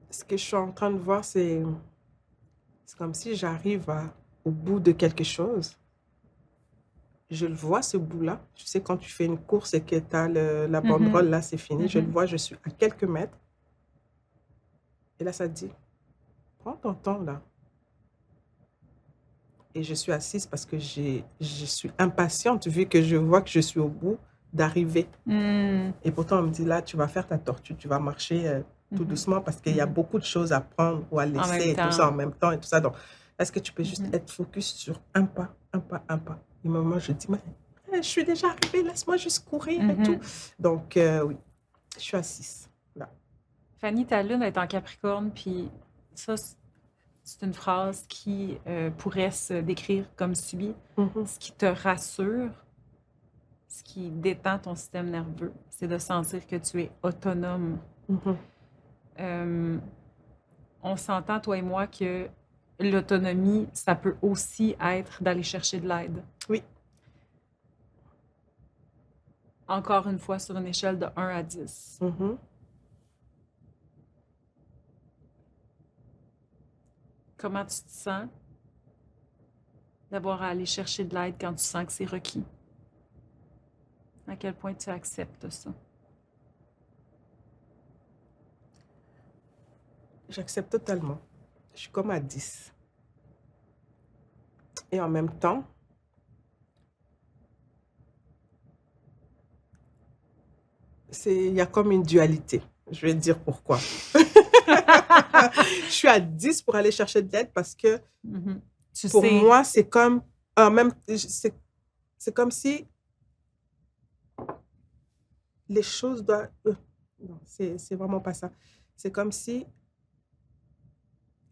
ce que je suis en train de voir, c'est comme si j'arrive au bout de quelque chose. Je le vois, ce bout-là. Tu sais, quand tu fais une course et que tu as la banderole, là, c'est fini. Je le vois, je suis à quelques mètres. Et là, ça te dit, prends ton temps, là. Et je suis assise parce que je suis impatiente vu que je vois que je suis au bout d'arriver. Et pourtant, on me dit, là, tu vas faire ta tortue, tu vas marcher tout doucement parce qu'il y a beaucoup de choses à prendre ou à laisser et tout ça en même temps et tout ça. Donc, est-ce que tu peux juste être focus sur un pas, un pas, un pas? Et moment, je dis, mais je suis déjà arrivée, laisse-moi juste courir et tout. Donc, oui, je suis assise là. Fanny, ta lune est en Capricorne, puis ça, c'est une phrase qui pourrait se décrire comme suit. Ce qui te rassure, ce qui détend ton système nerveux, c'est de sentir que tu es autonome. On s'entend, toi et moi, que l'autonomie, ça peut aussi être d'aller chercher de l'aide. Oui. Encore une fois, sur une échelle de 1 à 10. Comment tu te sens d'avoir à aller chercher de l'aide quand tu sens que c'est requis? À quel point tu acceptes ça? J'accepte totalement. Je suis comme à 10. Et en même temps, il y a comme une dualité. Je vais te dire pourquoi. Je suis à 10 pour aller chercher de l'aide parce que pour moi, c'est comme c'est comme si les choses doivent... non, c'est vraiment pas ça. C'est comme si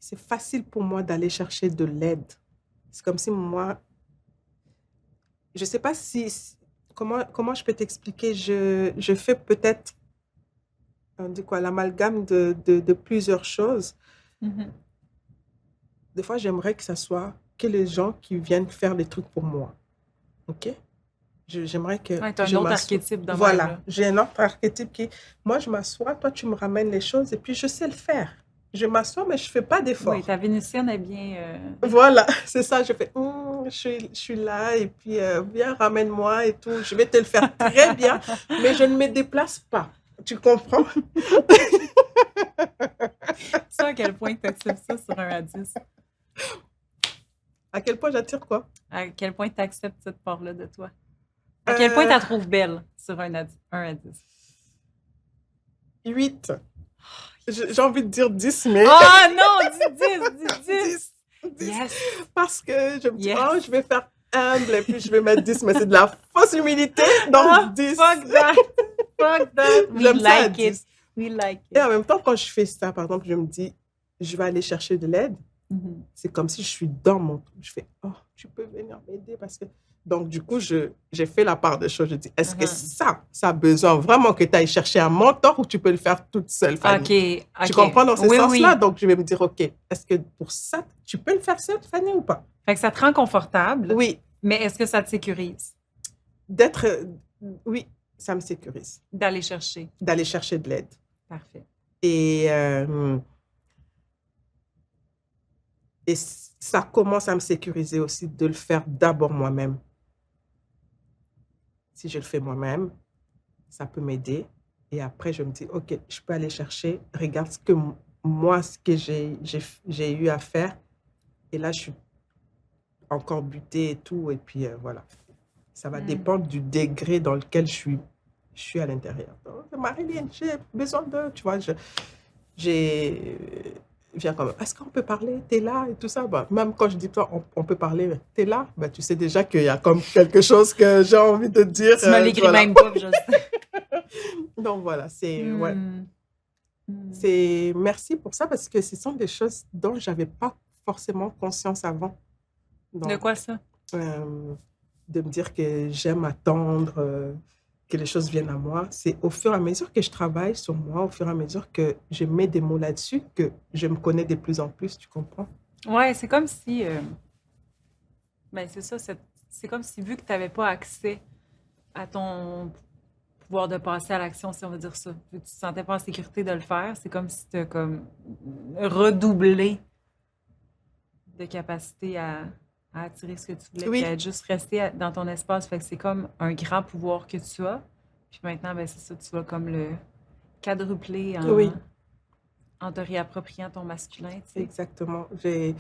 c'est facile pour moi d'aller chercher de l'aide. C'est comme si moi... Je sais pas comment je peux t'expliquer. Je fais peut-être l'amalgame de plusieurs choses. Des fois, j'aimerais que ça soit que les gens qui viennent faire des trucs pour moi. OK? J'aimerais que... tu as un autre archétype dans Voilà, j'ai un autre archétype qui... Moi, je m'assois, toi, tu me ramènes les choses et puis je sais le faire. Je m'assois, mais je ne fais pas d'effort. Oui, ta vénusienne est bien... Voilà, c'est ça. Je fais, je suis là et puis viens, ramène-moi et tout. Je vais te le faire très bien, mais je ne me déplace pas. Tu comprends? Ça, à quel point tu acceptes ça sur 1 à 10? À quel point j'attire quoi? À quel point tu acceptes cette part-là de toi? À quel point tu la trouves belle sur 1 à 10? 8. J'ai envie de dire 10, mais... Ah non, dis 10! 10. Yes! Parce que je me dis, je vais faire humble et puis je vais mettre 10, mais c'est de la fausse humilité, donc 10. Fuck that! Fuck that! We like it. We like it. Et en même temps, quand je fais ça, par exemple, je me dis, je vais aller chercher de l'aide. C'est comme si je suis dans mon truc. Je fais, tu peux venir m'aider parce que... Donc, du coup, j'ai fait la part des choses. Je dis, est-ce que ça a besoin vraiment que tu ailles chercher un mentor ou tu peux le faire toute seule, Fanny? OK. Tu comprends dans ce sens-là? Oui. Donc, je vais me dire, OK, est-ce que pour ça, tu peux le faire seule, Fanny, ou pas? Fait que ça te rend confortable. Oui. Mais est-ce que ça te sécurise? Oui, ça me sécurise. D'aller chercher. D'aller chercher de l'aide. Parfait. Et ça commence à me sécuriser aussi de le faire d'abord moi-même. Si je le fais moi-même, ça peut m'aider. Et après, je me dis, OK, je peux aller chercher, regarde ce que j'ai eu à faire. Et là, je suis encore butée et tout. Et puis, voilà. Ça va dépendre du degré dans lequel je suis à l'intérieur. Marilyn, j'ai besoin de... Tu vois, viens quand même. Est-ce qu'on peut parler? T'es là et tout ça. Même quand je dis toi, on peut parler, t'es là. Tu sais déjà qu'il y a comme quelque chose que j'ai envie de dire. Tu me l'écris même pas, je sais. Donc voilà, ouais. Merci pour ça parce que ce sont des choses dont j'avais pas forcément conscience avant. Donc, de quoi ça? De me dire que j'aime attendre. Que les choses viennent à moi. C'est au fur et à mesure que je travaille sur moi, au fur et à mesure que je mets des mots là-dessus, que je me connais de plus en plus, tu comprends? Ouais, c'est comme si... c'est ça, c'est comme si vu que tu n'avais pas accès à ton pouvoir de passer à l'action, si on veut dire ça. Vu que tu te sentais pas en sécurité de le faire, c'est comme si tu as comme redoublé de capacité à attirer ce que tu voulais, Oui. puis à être juste resté dans ton espace. Fait que c'est comme un grand pouvoir que tu as. Puis maintenant, ben c'est ça, tu vas comme le quadrupler Oui. en te réappropriant ton masculin. Tu sais. Exactement. J'ai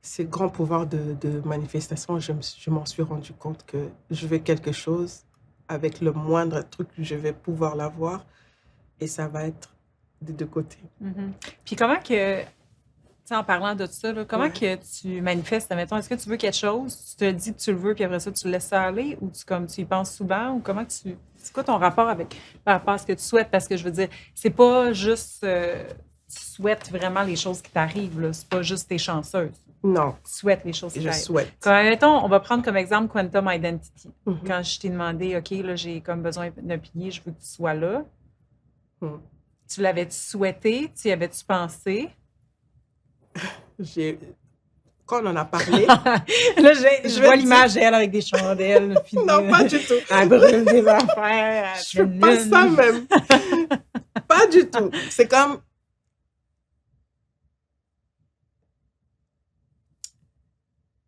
ces grands pouvoirs de manifestation, je m'en suis rendu compte que je veux quelque chose, avec le moindre truc, je vais pouvoir l'avoir et ça va être des deux côtés. Mhm. Puis comment que, tu sais, en parlant de ça, là, comment Ouais. que tu manifestes, admettons, est-ce que tu veux quelque chose, tu te dis que tu le veux, puis après ça, tu le laisses ça aller, ou tu y penses souvent, ou comment c'est quoi ton rapport par rapport à ce que tu souhaites? Parce que je veux dire, c'est pas juste, tu souhaites vraiment les choses qui t'arrivent, là, c'est pas juste t'es chanceuse. Non, Tu souhaites les choses qui je t'arrivent. souhaite. Comme, mettons, on va prendre comme exemple Quantum Identity. Mhm. Quand je t'ai demandé, OK, là, j'ai comme besoin d'un pilier, je veux que tu sois là. Mhm. Tu l'avais-tu souhaité? Tu y avais-tu pensé? Quand on en a parlé, Là, je vois l'image d'elle avec des chandelles. Puis non, pas du tout. Elle brûle des affaires. Elle Je fais fait pas lune. ça même. Pas du tout. C'est comme...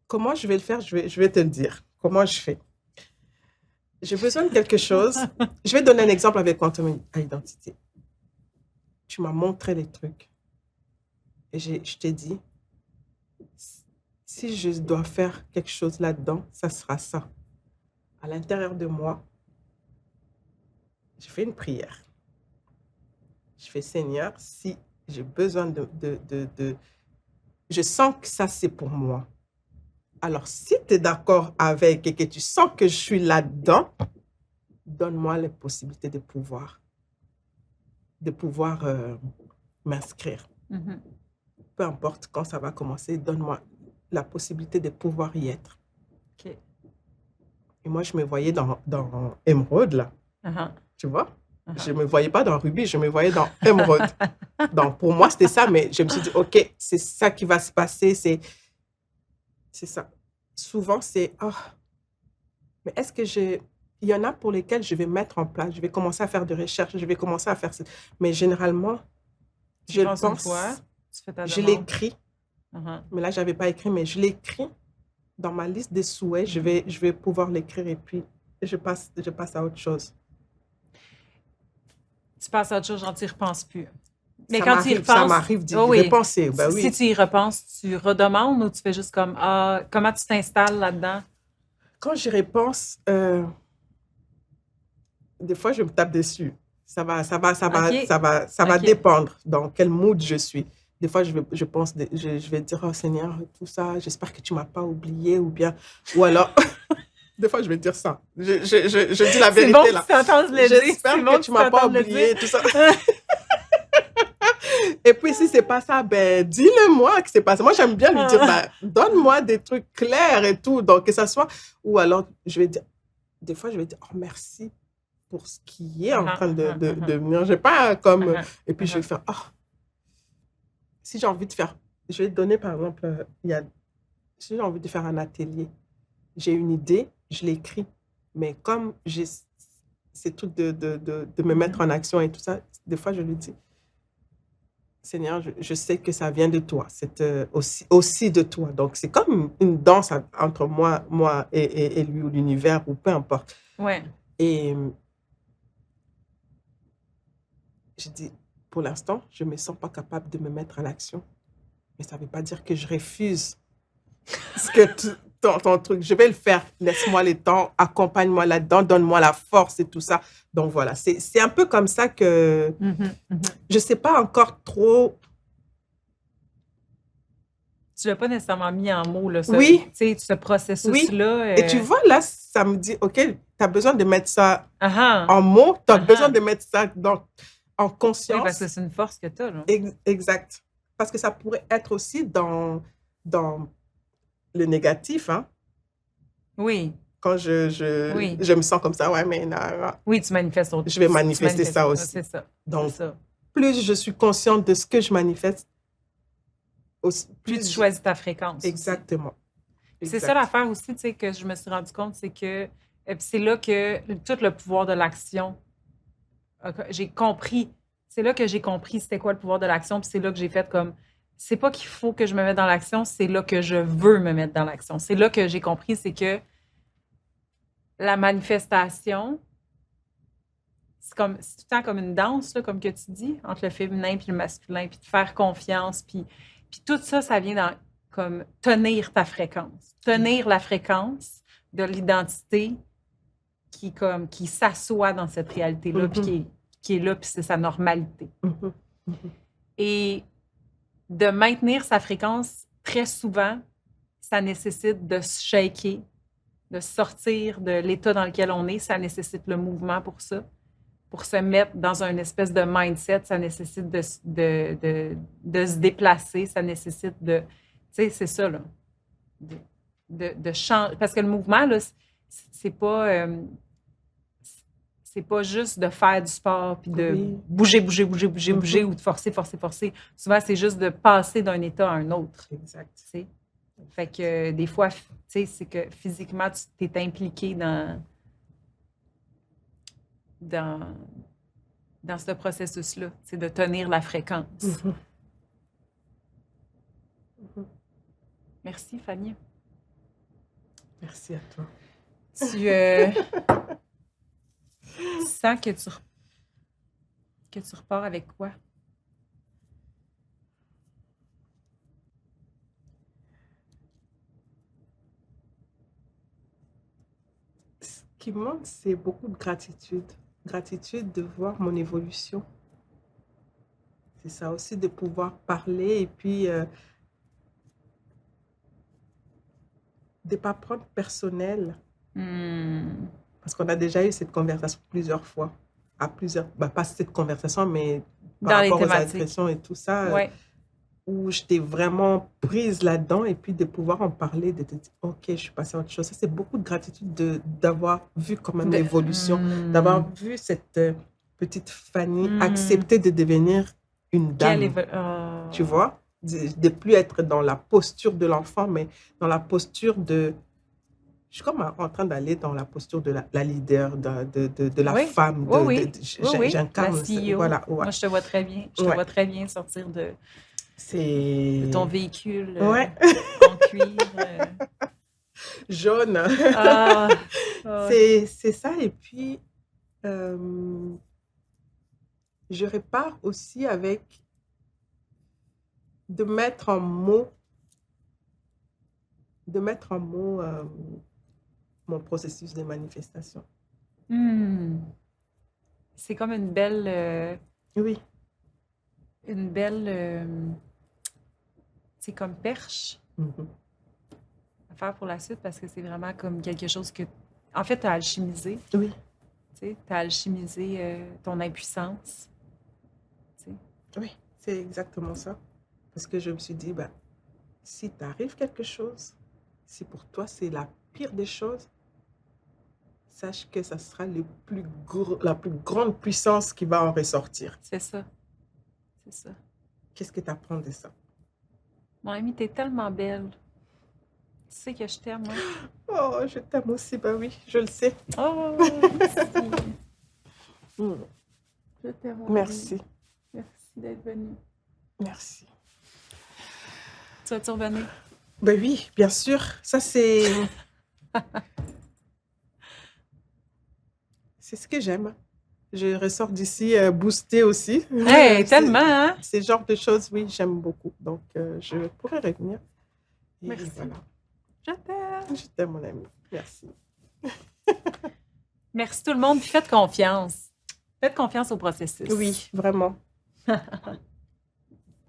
Comment je vais le faire? Je vais te le dire. Comment je fais? J'ai besoin de quelque chose. Je vais donner un exemple avec Quantum Identity. Tu m'as montré les trucs. Et je t'ai dit, si je dois faire quelque chose là-dedans, ça sera ça. À l'intérieur de moi, je fais une prière. Je fais, Seigneur, si j'ai besoin je sens que ça, c'est pour moi. Alors, si tu es d'accord avec et que tu sens que je suis là-dedans, donne-moi les possibilités de pouvoir m'inscrire. Mhm. Peu importe quand ça va commencer, donne-moi la possibilité de pouvoir y être. OK. Et moi, je me voyais dans Émeraude, là. Uh-huh. Tu vois? Uh-huh. Je ne me voyais pas dans Ruby, je me voyais dans Émeraude. Donc, pour moi, c'était ça, mais je me suis dit, OK, c'est ça qui va se passer, c'est ça. Souvent, c'est, mais est-ce que il y en a pour lesquels je vais mettre en place, je vais commencer à faire des recherches, je vais commencer à faire ça. Mais généralement, je le penses une pense, fois, tu fais ta je demande. l'écris, Uh-huh. mais là, je n'avais pas écrit, mais je l'écris dans ma liste des souhaits, je vais pouvoir l'écrire et puis je passe à autre chose. Tu passes à autre chose, genre tu y repenses plus. Mais Ça quand tu y m'arrive, repenses... ça m'arrive d'y Oh oui. repenser, ben oui. Si tu y repenses, tu redemandes ou tu fais juste comme, comment tu t'installes là-dedans? Quand j'y repense, des fois, je me tape dessus. Ça va Ok. dépendre dans quel mood je suis. Des fois, je vais dire, oh Seigneur, tout ça, j'espère que tu ne m'as pas oublié, ou alors, des fois, je vais dire ça. Je dis la vérité, bon là. Que tu t'entendes le dire. J'espère C'est que bon tu ne m'as pas oublié, tout ça. Et puis, si c'est pas ça, ben, dis-le-moi que c'est pas ça. Moi, j'aime bien lui dire, donne-moi des trucs clairs et tout. Donc, que ça soit, ou alors, je vais dire, des fois, je vais dire, oh, merci pour ce qui est en train de venir. Je n'ai pas comme, et puis je vais faire, si j'ai envie de faire, je vais te donner, par exemple, si j'ai envie de faire un atelier, j'ai une idée, je l'écris. Mais comme c'est tout de me mettre en action et tout ça, des fois, je lui dis, Seigneur, je sais que ça vient de toi, c'est aussi de toi. Donc, c'est comme une danse entre moi et lui, ou l'univers, ou peu importe. Ouais. Et je dis, pour l'instant, je ne me sens pas capable de me mettre à l'action. Mais ça ne veut pas dire que je refuse ce que ton truc. Je vais le faire. Laisse-moi le temps, accompagne-moi là-dedans, donne-moi la force et tout ça. Donc, voilà, c'est un peu comme ça que je ne sais pas encore trop. Tu ne l'as pas nécessairement mis en mots, là, Oui. Ce processus-là. Oui. Et tu vois, là, ça me dit, OK, tu as besoin de mettre ça Uh-huh. en mots, tu as besoin de mettre ça en conscience. Oui, parce que c'est une force que tu as. Là. Exact. Parce que ça pourrait être aussi dans le négatif, hein? Oui. Quand je me sens comme ça, ouais, mais non. Oui, tu manifestes autre chose. Je vais manifester ça aussi. C'est ça. Donc, c'est ça. plus je suis consciente de ce que je manifeste, plus tu choisis ta fréquence. Exactement. C'est ça l'affaire aussi, tu sais, que je me suis rendu compte, c'est que c'est là que tout le pouvoir de l'action j'ai compris. C'est là que j'ai compris c'était quoi le pouvoir de l'action, puis c'est là que j'ai fait comme, c'est pas qu'il faut que je me mette dans l'action, c'est là que je veux me mettre dans l'action. C'est là que j'ai compris, c'est que la manifestation, c'est tout le temps comme une danse, là, comme que tu dis, entre le féminin et le masculin, puis de faire confiance, puis tout ça, ça vient dans comme tenir ta fréquence. Tenir la fréquence de l'identité qui s'assoit dans cette réalité-là, puis qui est là, puis c'est sa normalité. Et de maintenir sa fréquence, très souvent, ça nécessite de se shaker, de sortir de l'état dans lequel on est. Ça nécessite le mouvement pour ça. Pour se mettre dans une espèce de mindset, ça nécessite de se déplacer, ça nécessite de... Tu sais, c'est ça, là. De changer. Parce que le mouvement, là, c'est pas juste de faire du sport puis de bouger ou de forcer. Souvent, c'est juste de passer d'un état à un autre. Exact. Tu sais? Fait que des fois, tu sais, c'est que physiquement, tu t'es impliqué dans ce processus-là, c'est de tenir la fréquence. Merci, Fanny. Merci à toi. Tu sens que tu repars avec quoi? Ce qui me manque, c'est beaucoup de gratitude. Gratitude de voir mon évolution. C'est ça aussi, de pouvoir parler et puis de ne pas prendre personnel. Parce qu'on a déjà eu cette conversation plusieurs fois. Pas cette conversation, mais par rapport aux agressions et tout ça. Où j'étais vraiment prise là-dedans et puis de pouvoir en parler, de te dire, OK, je suis passée à autre chose. Ça, c'est beaucoup de gratitude d'avoir vu quand même l'évolution, d'avoir vu cette petite Fanny accepter de devenir une dame. Tu vois? De plus être dans la posture de l'enfant, mais dans la posture de... Je suis comme en train d'aller dans la posture de la leader, de la femme. J'incarne. La CEO. Voilà, Moi, je te vois très bien. Je te vois très bien sortir de ton véhicule en cuir. Jaune. C'est ça. Et puis, je repars aussi avec de mettre en mots mon processus de manifestation. C'est comme une belle... oui. Une belle... c'est comme perche à faire pour la suite parce que c'est vraiment comme quelque chose que... En fait, tu as alchimisé. Oui. Tu as alchimisé ton impuissance. T'sais. Oui, c'est exactement ça. Parce que je me suis dit, si t'arrive quelque chose, si pour toi c'est la pire des choses, sache que ça sera la plus grande puissance qui va en ressortir. C'est ça. C'est ça. Qu'est-ce que tu apprends de ça? Mon amie, t'es tellement belle. Tu sais que je t'aime, hein? Oh, je t'aime aussi, oui, je le sais. Oh, merci. Je t'aime. Merci. Merci d'être venue. Merci. Tu vas-tu revenir? Oui, bien sûr. Ça, c'est... c'est ce que j'aime. Je ressors d'ici boostée aussi. Hey, tellement, hein? Ces genres de choses, oui, j'aime beaucoup. Donc, je pourrais revenir. Et merci. Voilà. Je t'aime. Je t'aime, mon ami. Merci. Merci tout le monde. Puis faites confiance. Faites confiance au processus. Oui, vraiment.